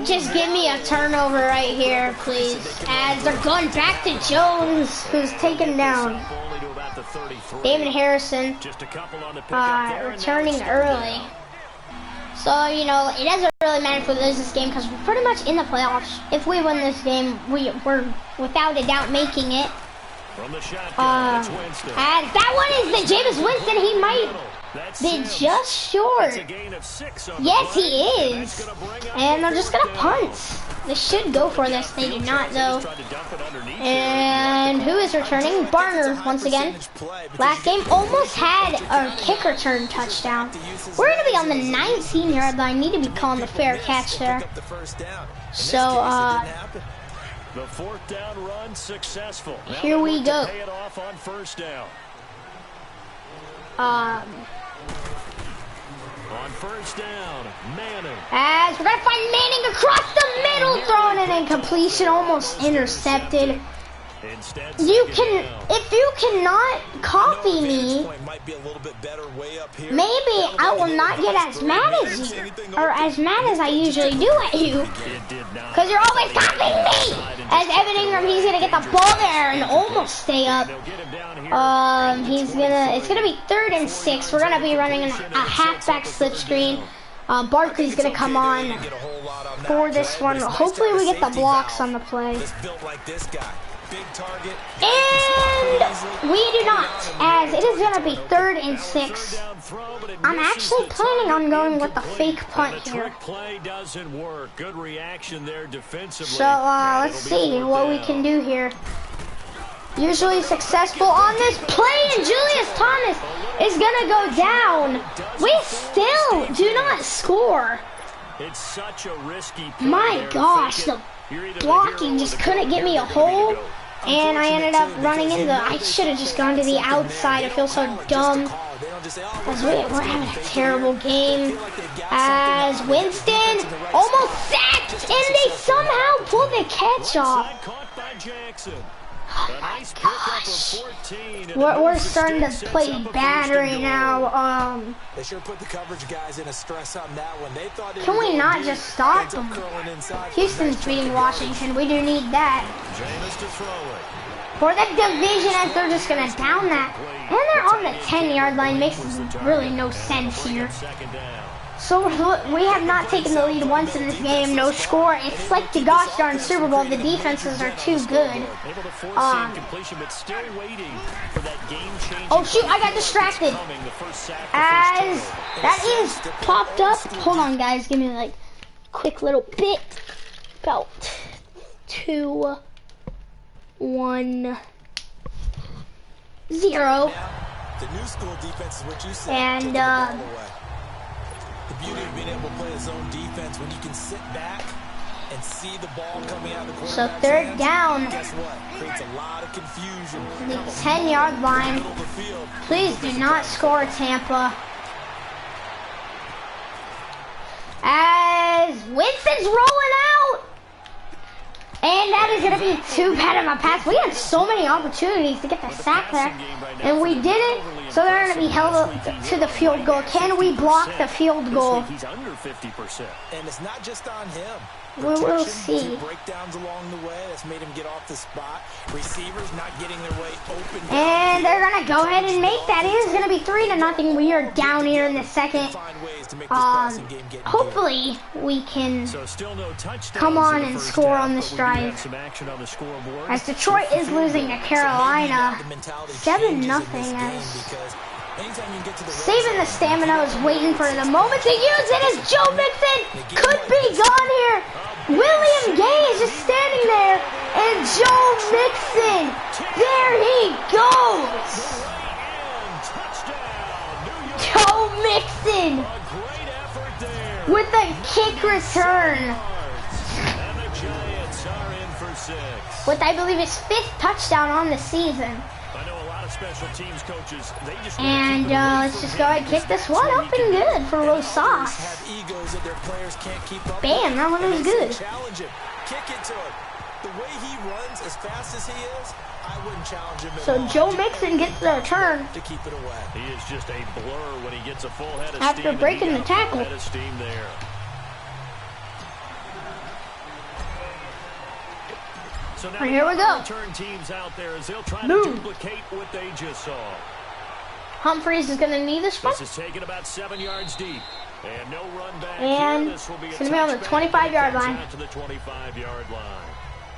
Just give me a turnover right here, please. As they're going back to Jones, who's taken down. David Harrison returning early. So, you know, it doesn't really matter if we lose this game because we're pretty much in the playoffs. If we win this game, we're without a doubt making it. From the shotgun, and that one is the Jameis Winston. He might be just short. Yes, he is. And they're just going to punt. They should go for this. They do not, though. And who is returning? Barner, once again. Last game almost had a kick return touchdown. We're going to be on the 19-yard line. Need to be calling the fair catch there. So, the fourth down run successful. Here we go. Pay it off on first down. On first down, Manning. As we're gonna find Manning across the middle, throwing it in completion, almost intercepted. If you cannot copy me, maybe I will not get as mad as you, or as mad as I usually do at you, because you're always copying me. As Evan Ingram, he's gonna get the ball there and almost stay up. It's gonna be 3rd and 6. We're gonna be running a halfback slip screen. Barkley's gonna come on for this one. Hopefully we get the blocks on the play. And we do not, as it is going to be 3rd and 6. I'm actually planning on going with the fake punt here. So let's see what we can do here. Usually successful on this play, and Julius Thomas is going to go down. We still do not score. It's such a risky play. My gosh, the blocking just couldn't get me a hole. And I ended up running into I should have just gone to the outside. I feel so dumb. just say, oh, As we're having a terrible game. As Winston almost sacked, and they somehow pulled the catch off. Caught by Jackson. Oh my gosh. We're starting to play bad right now. They sure put the coverage guys in a stress on that one. They thought Can we not just stop them? Houston's beating Washington. We do need that. Jameis to throw it. For the division, as they're just going to down that. And they're on the 10-yard line. Makes really no sense here. So we have not taken the lead once in this game. No score. It's like the gosh darn Super Bowl. The defenses are too good. Oh shoot, I got distracted. As that is popped up. Hold on guys, give me like quick little bit. About 2, 1, 0. The new school defense is what you said. And the beauty of being able to play a zone defense when you can sit back and see the ball coming out of the so quarterback's third hands, down. Guess what? Creates a lot of confusion. The 10-yard line. Please do not score, Tampa. As Winston's rolling out. And that is going to be too bad of a pass. We had so many opportunities to get the sack there, and we didn't. So they're going to be held up to the field goal. Can we block the field goal? He's under 50%. And it's not just on him. We will see. Breakdowns along the way that's made him get off the spot. Receivers not getting their way open. And they're going to go ahead and make that. It is going to be 3-0. We are down here in the second. Hopefully we can come on and score on this drive. As Detroit is losing to Carolina 7-0. Saving the stamina is waiting for the moment to use it as Joe Mixon could be gone here. William Gay is just standing there, and Joe Mixon, there he goes. Joe Mixon with a kick return. With I believe his 5th touchdown on the season. Special teams coaches, and let's just go ahead and kick this one up and good for Rosas. Bam, that one was good. Kick it to him. The way he runs as fast as he is, I wouldn't challenge him. So Joe Mixon gets the return to keep it away. He is just a blur when he gets a full head of after steam breaking the tackle. There. So now here we go. Teams out there as they'll try to duplicate what they just saw. Humphreys is going to need this one. This is taken about 7 yards deep. And no run back. And it's going to be on the 25-yard line. To the 25-yard line.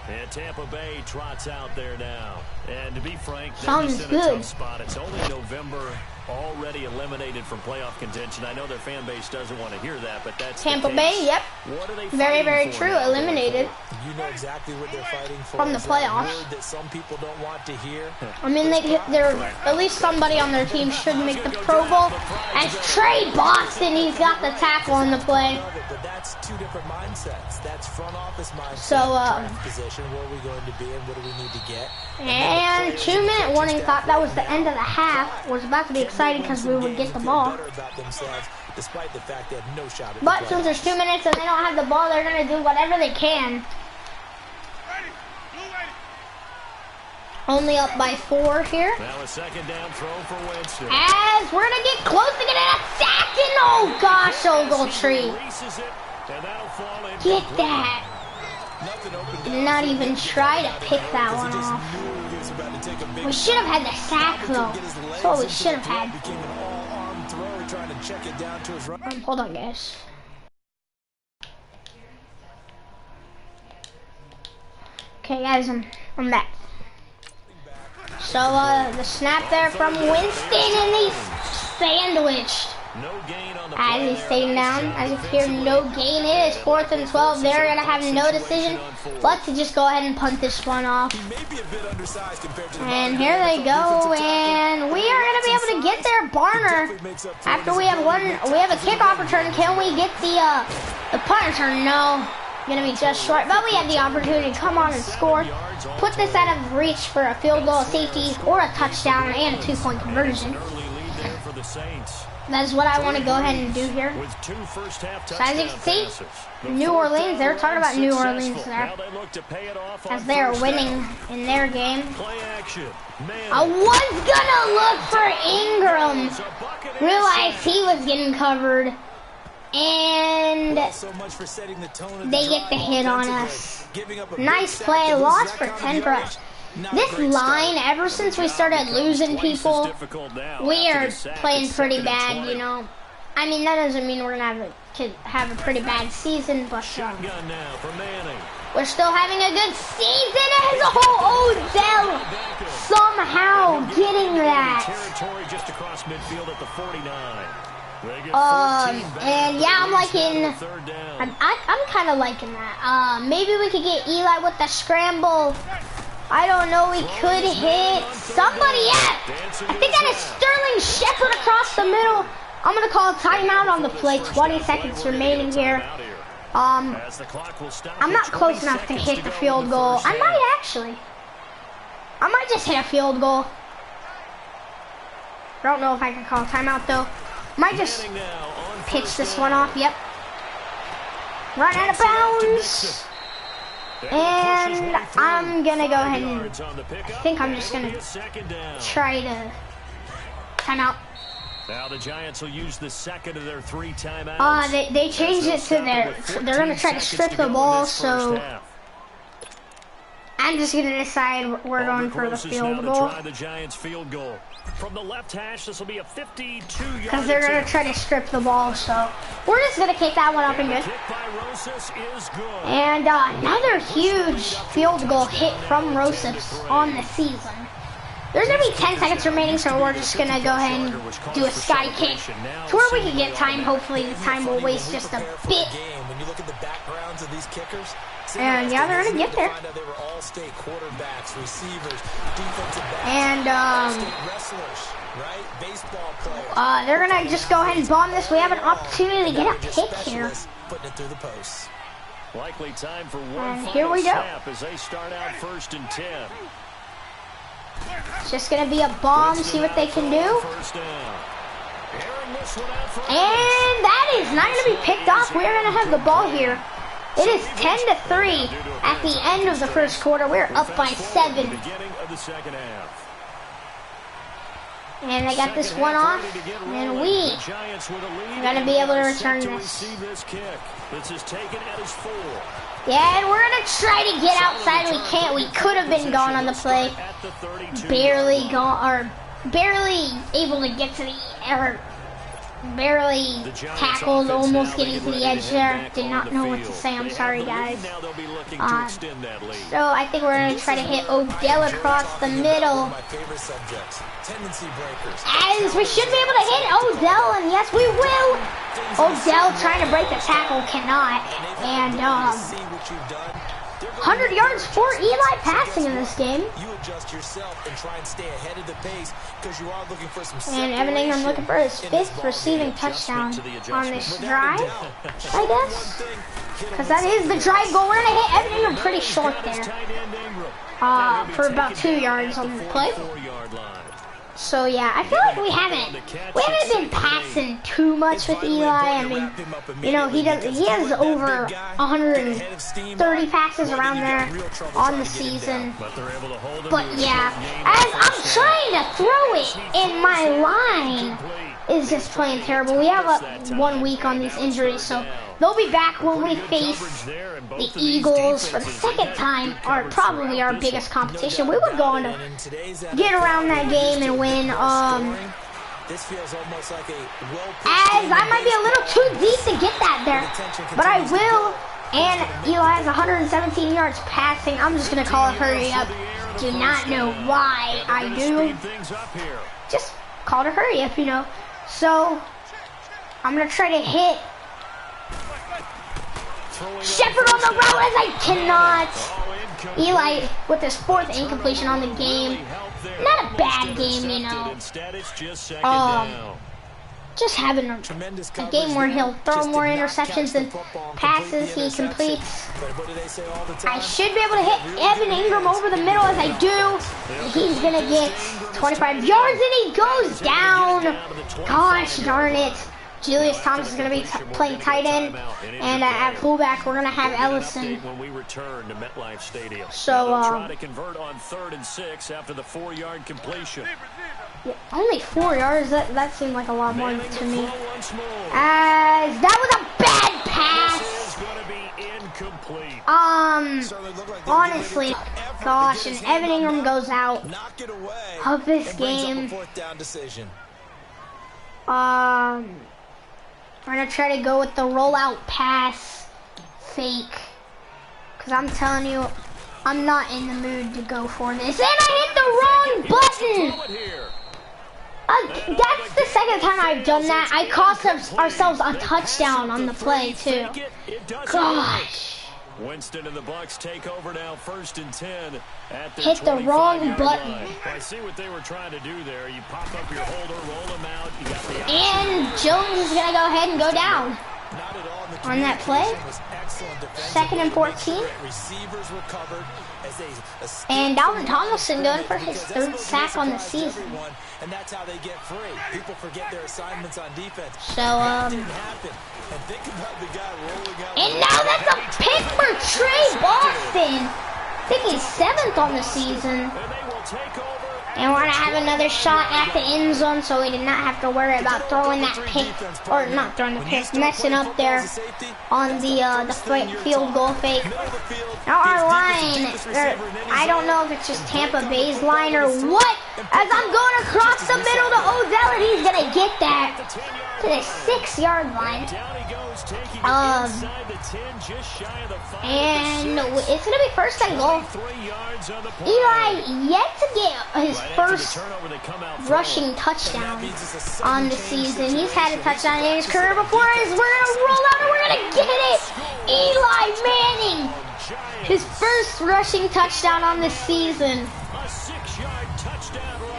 And Tampa Bay trots out there now. And to be frank, sounds they're just in a good. tough spot. It's only November, already eliminated from playoff contention. I know their fan base doesn't want to hear that, but that's Tampa Bay, yep. What are they very, very true. Now? Eliminated. You know exactly what they're fighting for. From the playoffs. Word that some people don't want to hear. I mean, they're at least somebody on their team should make the Pro Bowl. As Trey Boston, he's got the tackle on the play. But that's two different mindsets. That's front office mindset. So, position. Where are we going to be and what do we need to get? And 2-minute warning. Thought that was the end of the half. Was about to be excited because we would get the ball. Despite the fact they have no shot at But since there's 2 minutes and they don't have the ball, they're going to do whatever they can. Only up by 4 here. Now a second down throw for Winston. As we're going to get close to getting a sack. And oh gosh, Ogletree. Get that. Did not even try to pick that one off. We should have had the sack though. That's what we should have had. Hold on, guys. Okay, guys, I'm back. So, the snap there from Winston, and he's sandwiched. As he's staying down, as you hear, no gain. It is 4th and 12. They're going to have no decision but to just go ahead and punt this one off. And here they go, and we are going to be able to get there. Barner, after we have a kickoff return. Can we get the punt return? No. Going to be just short, but we have the opportunity to come on and score. Put this out of reach for a field goal, safety, or a touchdown, and a 2-point conversion. the Saints. That's what I want to go ahead and do here. With 2 first-half So as you touchdown can see, passes. New Orleans, they're talking about New Orleans there. Now they look to pay it off As on they are first winning down. in their game. Play action. I was gonna look for Ingram. Realized he was getting covered. And So much for setting the tone of they get the hit on us. Nice play, loss for 10 rush. This line, ever since we started losing people, we are playing pretty bad, you know. I mean, that doesn't mean we're gonna have a pretty bad season, but we're still having a good season as a whole. Odell somehow getting that. Territory just across midfield at the 49. And yeah, I'm liking. I'm kind of liking that. Maybe we could get Eli with the scramble. I don't know. We could hit somebody. Yeah, I think that is Sterling Shepard across the middle. I'm gonna call a timeout on the play. 20 seconds remaining here. I'm not close enough to hit the field goal. I might actually. I might just hit a field goal. I don't know if I can call a timeout though. Might just pitch this one off. Yep. Run out of bounds. And I'm gonna go ahead and I think I'm just gonna try to timeout. Now the Giants will use the second of their 3 timeouts. They changed it to they're gonna try to strip the ball, so I'm just gonna decide we're going for the field goal. The Giants field goal. From the left hash, this will be a 52-yard because they're going to try to strip the ball, so we're just going to kick that one up and good. And another huge field goal hit from Rosas on the season. There's going to be 10 seconds remaining, so we're just going to go ahead and do a sky kick to where we can get time. Hopefully the time will waste just a bit. When you look at the backgrounds of these kickers, and yeah, they're gonna get there. They were all state quarterbacks, receivers, defensive backs, and wrestlers, right? Baseball players. They're gonna just go ahead and bomb this. We have an opportunity to get a pick here. Putting it through the posts. Likely time for one and here we go. As they start out 1st and 10. It's just gonna be a bomb. See what they can do. And that is not gonna be picked off. We're gonna have the ball here. It is 10-3 at the end of the first quarter. We're up by 7. And they got this one off, and we are going to be able to return this. Yeah, and we're going to try to get outside. We can't. We could have been gone on the play. Barely able to get to the air. Barely tackled, almost getting to the edge there. Did not know what to say. I'm sorry, guys. So I think we're going to try to hit Odell across the middle. As we should be able to hit Odell, and yes, we will. Odell trying to break the tackle, cannot. And 100 yards for Eli passing in this game. You adjust yourself and try and stay ahead of the pace because you are looking for some. And Evan Ingram looking for his 5th receiving touchdown on this drive, I guess. Because that is the drive goal. We're going to hit Evan Ingram pretty short there. For about 2 yards on the play. So yeah, I feel like we haven't been passing too much with Eli. I mean, you know, he has over 130 passes around there on the season. But yeah, as I'm trying to throw it, and my line is just playing terrible. We have 1 week on these injuries, so they'll be back when we face the Eagles for the 2nd time, probably our biggest competition. We would go on to get around that game and win. This feels almost like a as I might be a little too deep to get that there, but I will. And Eli has 117 yards passing. I'm just going to call it hurry up. Do not know why I do. Just call it a hurry up, you know. So I'm going to try to hit Shepard on the route as I cannot. Eli with his 4th incompletion on the game. Not a bad game, you know. just having a game where he'll throw more interceptions than passes he completes. I should be able to hit Evan Ingram over the middle as I do. He's going to get 25 yards and he goes down. Gosh darn it. Julius Thomas is going to be playing tight end, and at fullback we're going to have Ellison. When we return to MetLife Stadium. So try to convert on 3rd and 6 after the 4-yard completion. Yeah, only 4 yards. That seemed like a lot more to me. As that was a bad pass. Honestly, gosh, and Evan Ingram goes out of this game. We're going to try to go with the rollout pass fake. Because I'm telling you, I'm not in the mood to go for this. And I hit the wrong button! That's the second time I've done that. I cost ourselves a touchdown on the play, too. Gosh. Winston and the Bucks take over now, 1st and 10 at the hit the wrong button. I see what they were trying to do there. You pop up your holder, roll them out. You got the and Jones is going to go ahead and go down on that play. 2nd and 14. And Dalvin Tomlinson going for his 3rd sack on the season. And that's how they get free. People forget their assignments on defense. So, and now that's a pick for Trey Boston. I think he's 7th on the season. And we're going to have another shot at the end zone, so we did not have to worry about throwing that pick, or not throwing the pick, messing up there on the field goal fake. Now our line, I don't know if it's just Tampa Bay's line or what, as I'm going across the middle to Ozell, and he's going to get that to the 6-yard line. And it's going to be 1st and goal. Eli yet to get his first rushing touchdown on the season. He's had a touchdown in his career before. We're going to roll out and we're going to get it. Eli Manning, his first rushing touchdown on the season. A 6-yard touchdown run.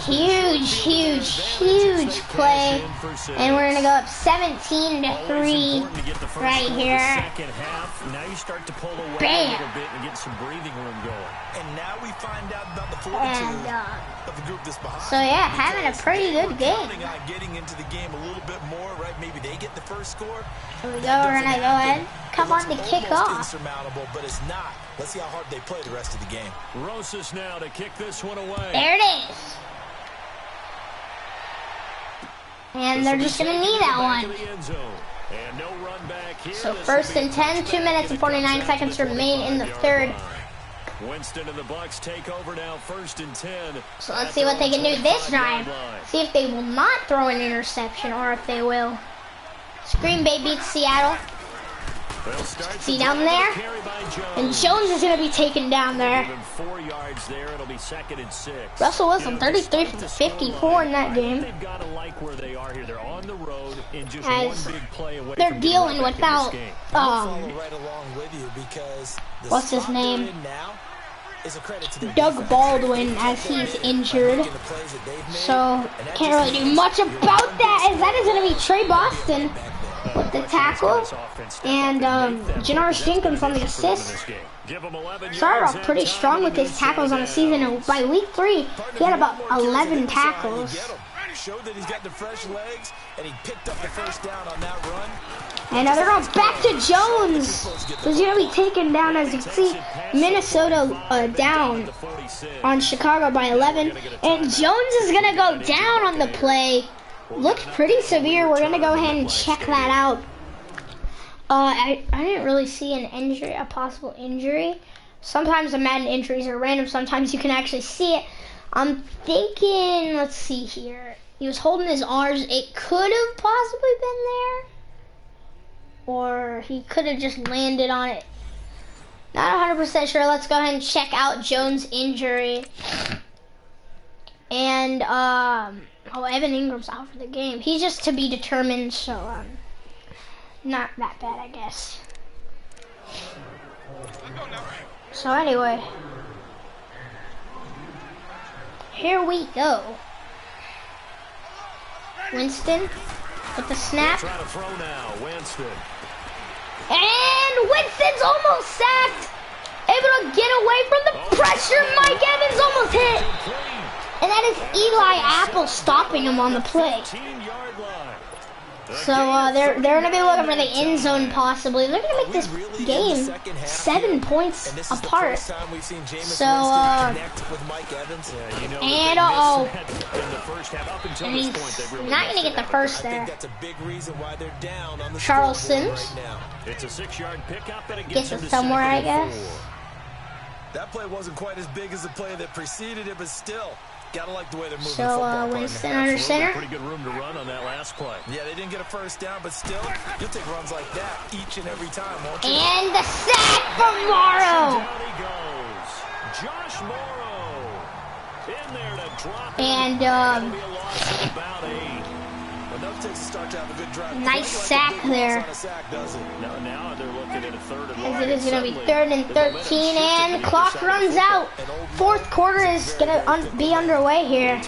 Huge play. And we're going to go up 17-3 right here. Now you start to pull away Bam. a little bit and get some breathing room going. And now we find out about the fortitude of the group that's behind. So yeah, having a pretty good game. Getting into the game a little bit more, right? Maybe they get the first score. Here we go. We're going to go ahead. Come on to kick off. Insurmountable, but it's not. Let's see how hard they play the rest of the game. Rosas now to kick this one away. There it is. And they're just going to need that one. So 1st and 10, 2 minutes and 49 seconds remain in the 3rd. Winston and the Bucks take over now, 1st and 10. So let's see what they can do this drive. See if they will not throw an interception or if they will. Green Bay beats Seattle. See down there? And Jones is going to be taken down there. 4 yards there, it'll be 2nd and 6. Russell Wilson, 33 for 54 in that game. They've got to like where they are here. They're on the road in just As one big play away. they're dealing without, what's his name? Doug Baldwin, as he's injured. So, can't really do much about that, as that is going to be Trey Boston with the tackle, and Janoris Jenkins on the assist. Started off pretty strong with his tackles on the season, and by week 3, he had about 11 tackles. Showed that he's got the fresh legs, and he picked up the first down on that run. And now they're going back to Jones, who's going to be taken down. As you can see, Minnesota down on Chicago by 11. And Jones is going to go down on the play. Looked pretty severe. We're going to go ahead and check that out. I didn't really see an injury, a possible injury. Sometimes the Madden injuries are random. Sometimes you can actually see it. I'm thinking, let's see here. He was holding his arms. It could have possibly been there. Or he could have just landed on it. Not 100% sure. Let's go ahead and check out Jones' injury. And, Evan Ingram's out for the game. He's just to be determined, so, not that bad, I guess. So anyway, here we go. Winston with the snap. Trying to throw now, Winston. And Winston's almost sacked. Able to get away from the pressure. Mike Evans almost hit. And that is Eli Apple stopping him on the play. So they're going to be looking for the end zone possibly. They're going to make this game 7 points apart. So, and uh-oh. And he's not going to get the first there. Charles Sims gets it somewhere, I guess. That play wasn't quite as big as the play that preceded it, but still. Gotta like the way they're moving. So Winston under center. Pretty good room to run on that last play. Yeah, they didn't get a first down, but still, you'll take runs like that each and every time, won't you? And the sack from Morrow. Down he goes. Josh Morrow in there to drop. And It'll be a loss of about 8. Enough takes to start to have a good drive. Nice sack there. Now they're looking at a 3rd and long. As it is going to be 3rd and 13, and the clock runs out. 4th quarter is going to be underway here.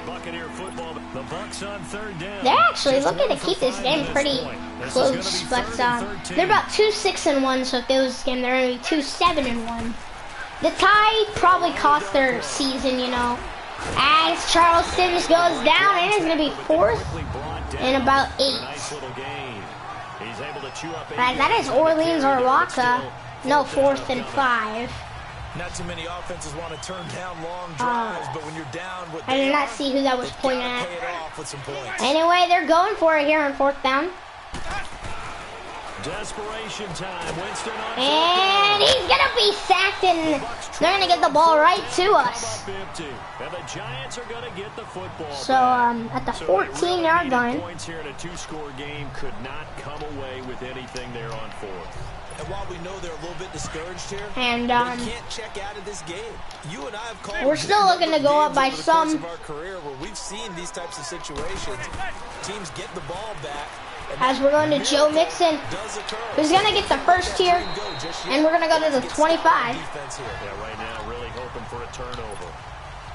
They're actually looking to keep this game pretty close, but they're about 2-6-1, so if they lose this game, they're going to be 2-7-1. The tie probably cost their season, you know. As Charles Sims goes down, and it's going to be 4th and about 8. That is Orleans or Waka. No, 4th and 5. Not too many offenses want to turn down long drives, but when you're down with I did not see who that was pointing at. pay it off with some points. Anyway, they're going for it here on 4th down. Desperation time. Winston on And he's going to be sacked, and they're going to get the ball right to us. And the Giants are going to get the football. So, at the 14-yard line. Points here in a 2-score game could not come away with anything there on 4th. And while we know they're a little bit discouraged here, And they can't check out of this game. You and I have called we're still looking to go up by games over the some. course of our career where we've seen these types of situations. Teams get the ball back. As we're going to Joe Mixon, who's going to get the first here, and we're going to go to the 25. Yeah, right now, really hoping for a turnover.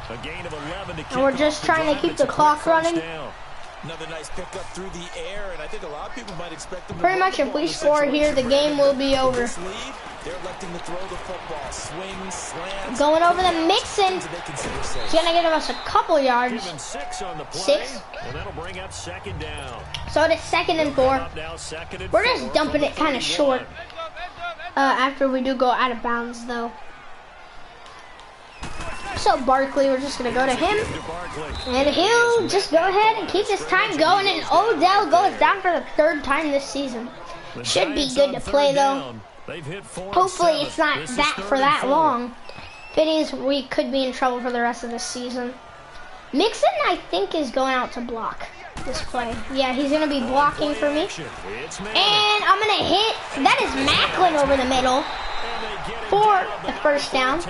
A gain of 11 to kick And we're just off trying to drive. keep It's the a clock quick first running. down. Another nice pickup through the air, and I think a lot of people might expect them to Pretty run much the if ball we in this score here, the situation. game will be over. This lead, they're electing to throw the football. Swings, slants. Going over the Mixon. They consider safe. He's going to give us a couple yards. Given 6 on the play, 6. and that'll bring up 2nd down. So it is 2nd and 4. Up now, 2nd and We're 4 just dumping from it the kind of 31. short. After we do go out of bounds, though. So Barkley, we're just going to go to him. And he'll just go ahead and keep this time going. And Odell goes down for the 3rd time this season. Should be good to play, though. Hopefully it's not that for that long. If it is, we could be in trouble for the rest of the season. Mixon, I think, is going out to block this play. Yeah, he's going to be blocking for me. And I'm going to hit. That is Macklin over the middle for the first down.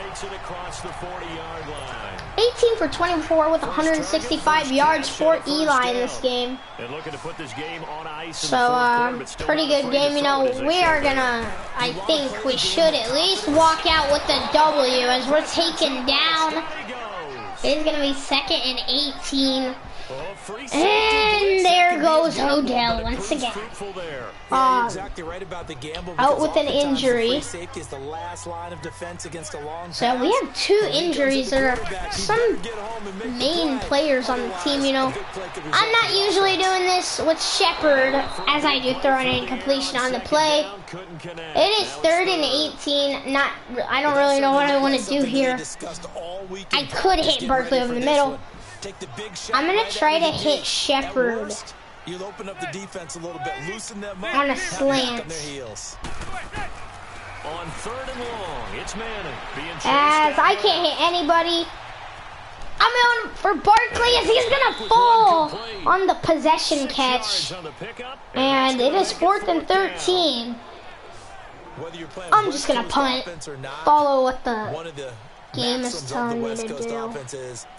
18 for 24 with 165 yards for Eli in this game. So, pretty good game. You know, we are gonna, I think we should at least walk out with the W as we're taken down. It's gonna be 2nd and 18. And there goes Odell once again. Out with an injury. So we have 2 injuries. There are some main players on the team, you know. I'm not usually doing this with Shepard as I do throwing an incompletion on the play. It is 3rd and 18. I don't really know what I want to do here. I could hit Barkley over the middle. I'm going to try to hit Shepard You'll open up the defense a little bit, loosen them up, on a slant. On 3rd and long, it's Manning being chased As I can't hit anybody. I'm going for Barkley as he's going to fall on the possession catch. And it is 4th and 13. I'm just going to punt. Follow what the game is telling me to do.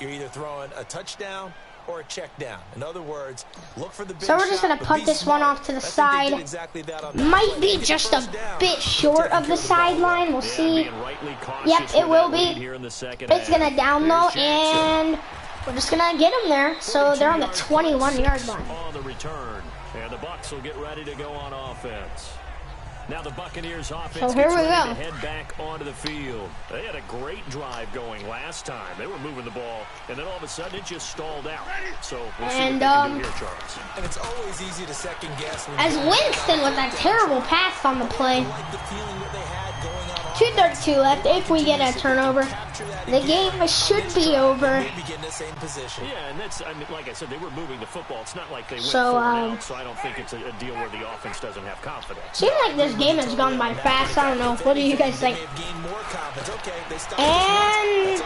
You're either throwing a touchdown or a check down. In other words, look for the big So we're just going to punt this one off to the side. Might be just a bit short of the sideline. We'll see. Yep, it will be. It's going to down low, and We're just gonna get them there. So they're on the 21-yard line. On the return, and the Bucs will get ready to go on offense. Now the Buccaneers offense So here we gets ready go. to head back onto the field. They had a great drive going last time. They were moving the ball, and then all of a sudden it just stalled out. So we'll see what they can do here, Charles. And it's always easy to second guess. As Winston with that terrible pass on the play. 2:32 left. If we get a turnover, the game should be over. Yeah, and that's, I mean, like I said, they were moving the football. It's not like they went So, for it out, so I don't think it's a deal where the offense doesn't have confidence. Seems like this game has gone by fast. I don't know. What do you guys think? And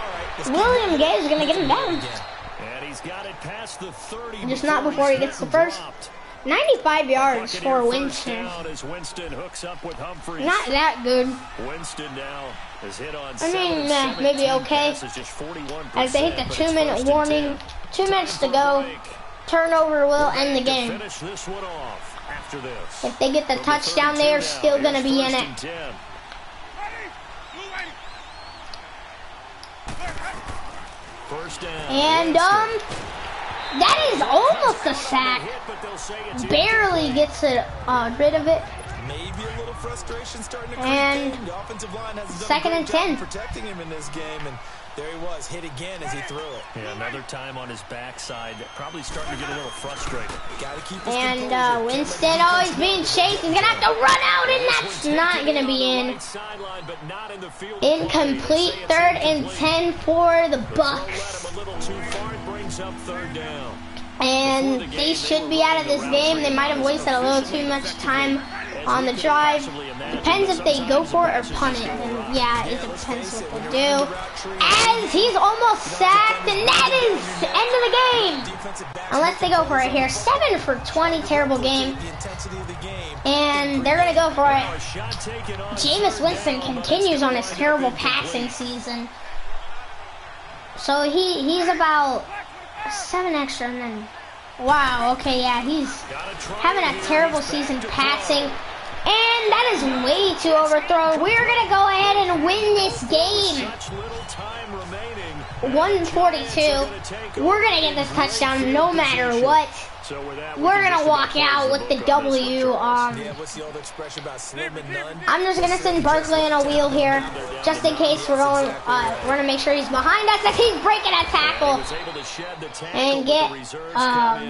William Gay is gonna get him down. And he's got it past the 30. Just not before he gets the first. 95 yards for Winston. As Winston hooks up with Humphries. Not that good. Winston now is hit on I mean, maybe okay. As they hit the 2-minute warning, 2 minutes to go. Turnover will end the game. Finish this one off after this. If they get the touchdown, they are still going to be in it. First down. And, that is almost a sack. Barely gets it, rid of it. Maybe a little frustration starting to creep And in. The offensive line has done second a and good job 10. protecting him in this game, and there he was, hit again as he threw it. Yeah, another time on his backside, probably starting to get a little frustrated. Gotta keep his And composure. Winston always being chased. He's going to have to run out, and that's not going to be in. Incomplete. 3rd and 10 for the Bucs. A little too far, it brings up 3rd down. And they should be out of this game. They might have wasted a little too much time on the drive. Depends if they go for it or punt it. And yeah, it depends what they do. As he's almost sacked, and that is the end of the game. Unless they go for it here. 7 for 20, terrible game. And they're going to go for it. Jameis Winston continues on his terrible passing season. So he's about 7 extra, and then wow, okay, yeah, he's having a terrible season passing, and that is way too overthrown. We're gonna go ahead and win this game. 142. We're gonna get this touchdown no matter what. We're gonna walk out with the W. I'm just gonna send Barkley on a wheel here, just in case we're gonna make sure he's behind us as he's breaking a tackle and get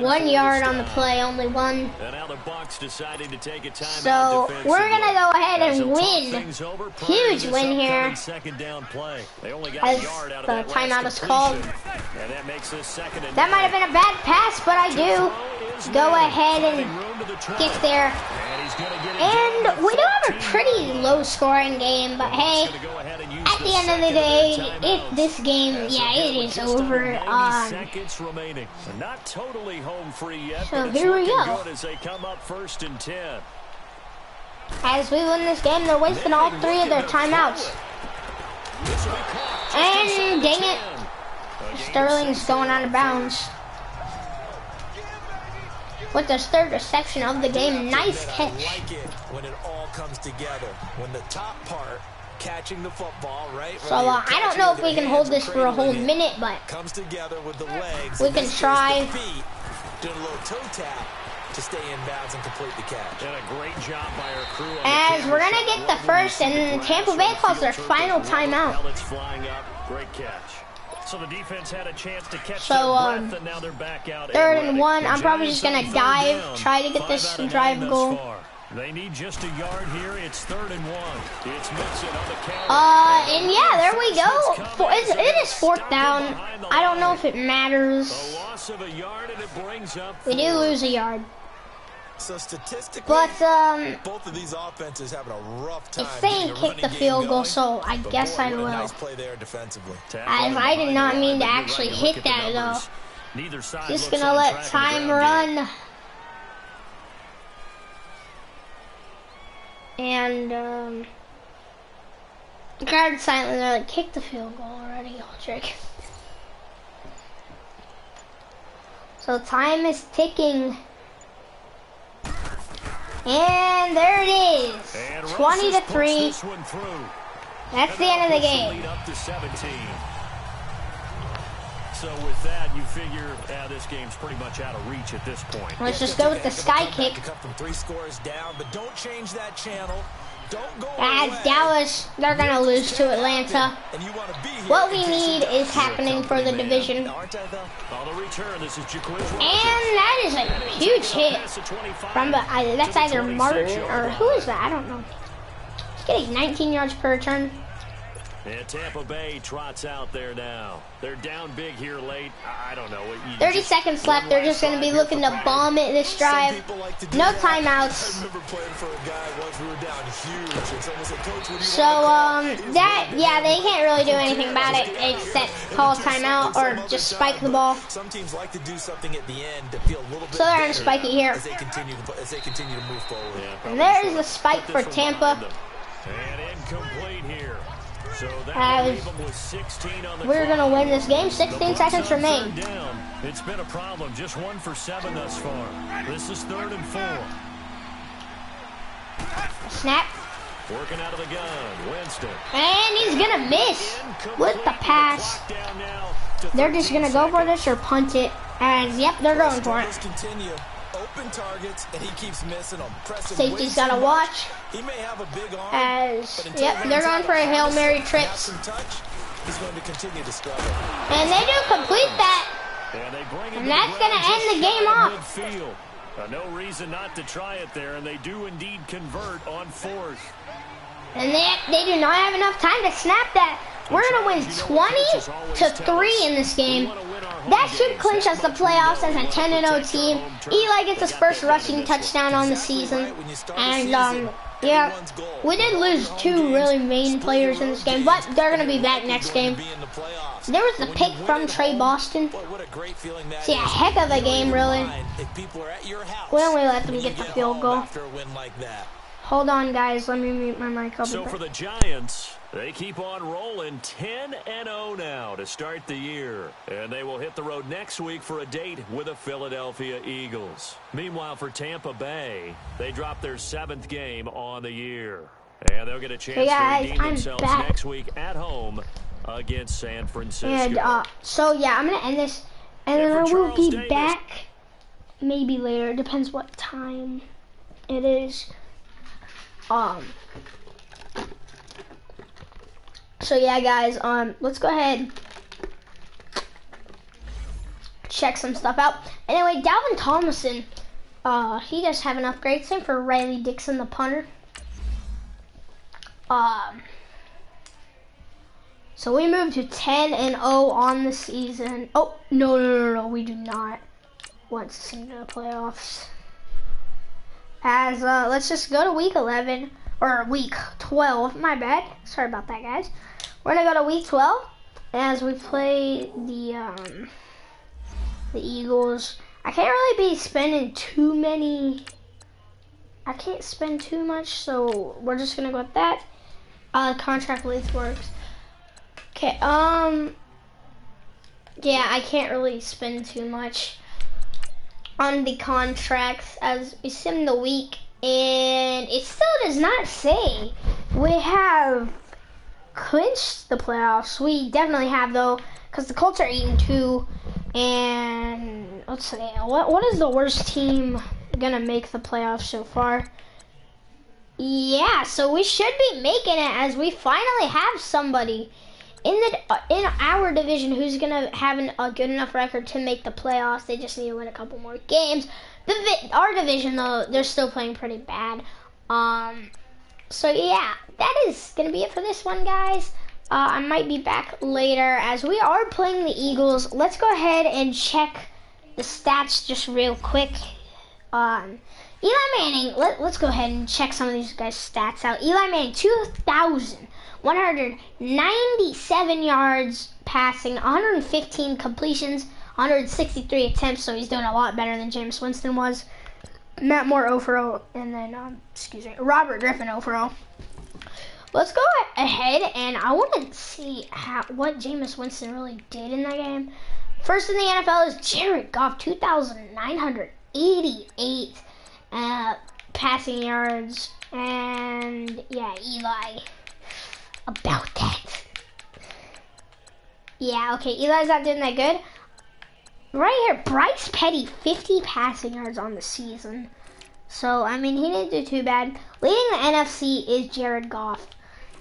1 yard on the play, only 1. So we're gonna go ahead and win. Huge win here as the timeout is called. That might have been a bad pass, but I do go ahead and get there. And we do have a pretty low scoring game, but hey, at the end of the day, this game, yeah, it is over. So here we go. As we win this game, they're wasting all 3 of their timeouts. And dang it, Sterling's going out of bounds. With his 3rd reception of the game. Nice catch. Like it when it all comes together. When the top part, catching the football, right? So I don't know if we can hold this for a whole minute, but comes together with the legs. We can try. Doing a little toe tap to stay in bounds and complete the catch. And a great job by our crew. As we're gonna get the first, and Tampa Bay calls their final timeout. Flying up. Great catch. So the defense had a chance to catch So, their breath, and now they're back out. 3rd and 1. I'm probably just gonna dive, try to get this drive goal. They need just a yard here. It's 3rd and 1. It's Mixon on the counter. And yeah, there we go. It is 4th down. I don't know if it matters. A loss of a yard, and it brings up We do lose a yard. So statistically, But both of these offenses having a rough time. if they kick the field goal, so I guess I will. Nice play there defensively. As I did not mean to actually hit that though. Neither side Just looks gonna on let track of time the ground run. And guard silently, they're like, kick the field goal already, Aldrich. So time is ticking. And there it is. 20-3. That's the end of the game. So with that, you figure this game's pretty much out of reach at this point. Let's just go with the sky kick. To cut from 3 scores down, but don't change that channel. Don't go As Dallas, they're going to lose to Atlanta. What we need is happening for the division. And that is a huge hit from that's either Martin or who is that? I don't know. He's getting 19 yards per return. And Tampa Bay trots out there now. They're down big here late. I don't know. 30 seconds left. They're just going to be looking to bomb it this drive. No timeouts. So, yeah, they can't really do anything about it except call timeout or just spike the ball. Some teams like to do something at the end to feel a little bit. So they're going to spike it here. As they continue to move forward. And there's the spike for Tampa. And incomplete here. So we're going to win this game. 16 seconds remain. It's been a problem. Just 1 for 7 thus far. This is 3rd and 4. Snap. Working out of the gun. Winston. And he's going to miss with the pass. They're just going to go for this or punt it. And, yep, they're going for it. Open targets, and he keeps missing them. Safety's got to watch. He may have a big arm, yep, they're going for a Hail Mary trips. He's going to continue to struggle. And they do complete that. And that's going to end the game off. No reason not to try it there, and they do indeed convert on 4th. And they do not have enough time to snap that. We're going to win 20-3 in this game. That should clinch us the playoffs as a 10-0 team. Eli gets his first rushing touchdown on the season. And, yeah, we did lose 2 really main players in this game, but they're going to be back next game. There was the pick from Trey Boston. See, a heck of a game, really. We only let them get the field goal. Hold on, guys. Let me mute my mic. So for the Giants, they keep on rolling 10-0 now to start the year. And they will hit the road next week for a date with the Philadelphia Eagles. Meanwhile, for Tampa Bay, they drop their 7th game on the year. And they'll get a chance to redeem themselves next week at home against San Francisco. And, so, yeah, I'm going to end this. And then I will be back maybe later. It depends what time it is. So yeah, guys, let's go ahead check some stuff out. Anyway, Dalvin Tomlinson, he does have an upgrade. Same for Riley Dixon, the punter. So we moved to 10-0 on the season. Oh, no, we do not want to see the playoffs. As, let's just go to week 11, or week 12, my bad. Sorry about that, guys. We're gonna go to week 12, as we play the Eagles. I can't really be spending too many, I can't spend too much, so we're just gonna go with that. Contract length works. Okay, yeah, I can't really spend too much on the contracts as we sim the week, and it still does not say we have clinched the playoffs. We definitely have, though, because the Colts are 8-2, and let's see, what is the worst team gonna make the playoffs so far? Yeah, so we should be making it, as we finally have somebody in our division who's gonna have a good enough record to make the playoffs. They just need to win a couple more games. Our division, though, they're still playing pretty bad. So yeah, that is gonna be it for this one, guys. I might be back later as we are playing the Eagles. Let's go ahead and check the stats just real quick. Eli Manning, let's go ahead and check some of these guys' stats out. Eli Manning, 2,197 yards passing, 115 completions, 163 attempts, so he's doing a lot better than Jameis Winston was. Matt Moore 0-for-0, and then, Robert Griffin 0-for-0. Let's go ahead, and I want to see what Jameis Winston really did in that game. First in the NFL is Jared Goff, 2,988 passing yards, and yeah, Eli, about that. Yeah, okay, Eli's not doing that good. right here, Bryce Petty, 50 passing yards on the season. So, I mean, he didn't do too bad. Leading the NFC is Jared Goff,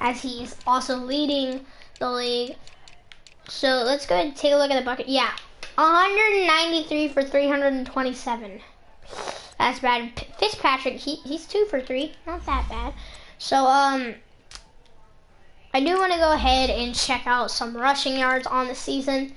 as he is also leading the league. So, let's go ahead and take a look at the bucket. Yeah, 193 for 327. That's bad. Fitzpatrick, he's 2 for 3. Not that bad. So, I do want to go ahead and check out some rushing yards on the season.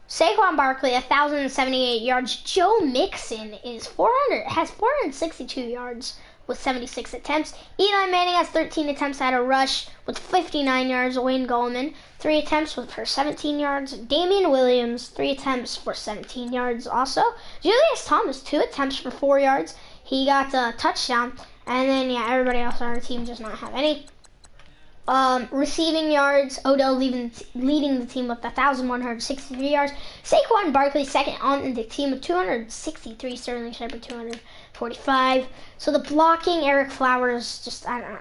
Saquon Barkley, 1,078 yards. Joe Mixon has 462 yards with 76 attempts. Eli Manning has 13 attempts at a rush with 59 yards. Wayne Gallman, 3 attempts for 17 yards. Damian Williams, 3 attempts for 17 yards also. Julius Thomas, 2 attempts for 4 yards. He got a touchdown. And then, yeah, everybody else on our team does not have any. Receiving yards, Odell leading the team with 1,163 yards. Saquon Barkley second on the team with 263. Sterling Shepard 245. So the blocking, Eric Flowers, just I don't know.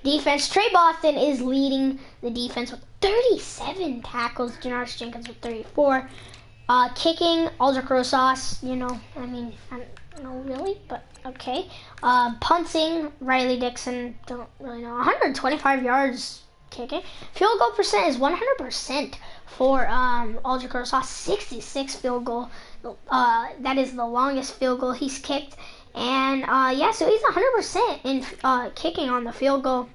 Defense, Trey Boston is leading the defense with 37 tackles. Janoris Jenkins with 34. Kicking, Aldrich Rosas, you know, I mean, I don't know really, but okay. Punting, Riley Dixon, don't really know. 125 yards kicking. Field goal percent is 100% for Aldrich Rosas. 66 field goal. That is the longest field goal he's kicked. And yeah, so he's 100% in kicking on the field goal.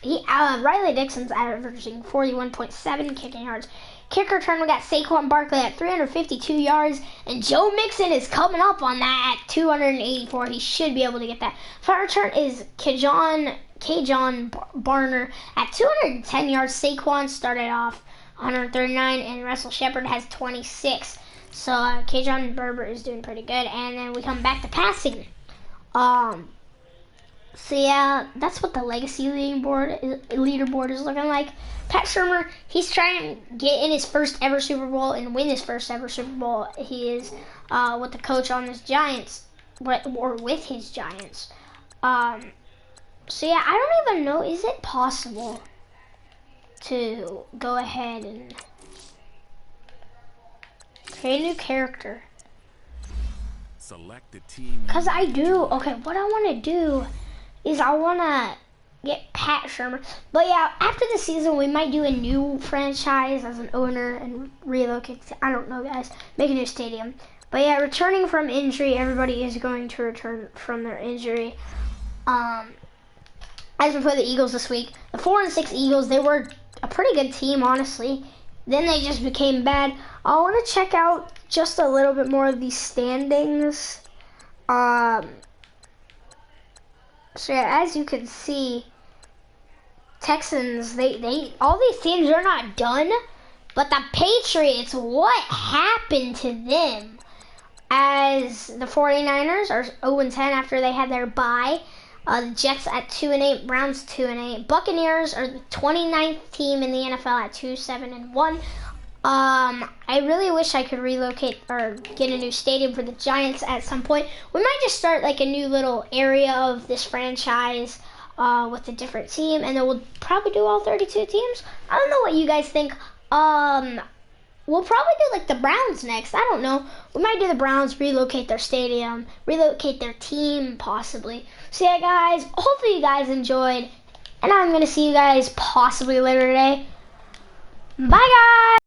Riley Dixon's averaging 41.7 kicking yards. Kicker return, we got Saquon Barkley at 352 yards, and Joe Mixon is coming up on that at 284. He should be able to get that. Punt return is Kajon Barner at 210 yards. Saquon started off 139, and Russell Shepard has 26. So Kajon Barber is doing pretty good. And then we come back to passing. So yeah, that's what the legacy leaderboard is looking like. Pat Shurmur, he's trying to get in his first ever Super Bowl and win his first ever Super Bowl. He is with the coach on his Giants, or with his Giants. So yeah, I don't even know, is it possible to go ahead and create a new character? Select the team. Because I do. Okay, what I want to do is I want to get Pat Shurmur. But yeah, after the season, we might do a new franchise as an owner and relocate. I don't know, guys. Make a new stadium. But yeah, returning from injury, everybody is going to return from their injury. As we play the Eagles this week, the 4-6 Eagles, they were a pretty good team, honestly. Then they just became bad. I want to check out just a little bit more of these standings. So yeah, as you can see, Texans, they all these teams are not done, but the Patriots, what happened to them? As the 49ers are 0-10 after they had their bye. The Jets at 2-8, Browns 2-8. Buccaneers are the 29th team in the NFL at 2-7-1. I really wish I could relocate or get a new stadium for the Giants at some point. We might just start like a new little area of this franchise with a different team, and then we'll probably do all 32 teams. I don't know what you guys think. We'll probably do like the Browns next. I don't know. We might do the Browns, relocate their stadium, relocate their team possibly. So yeah, guys, hopefully you guys enjoyed, and I'm going to see you guys possibly later today. Bye, guys!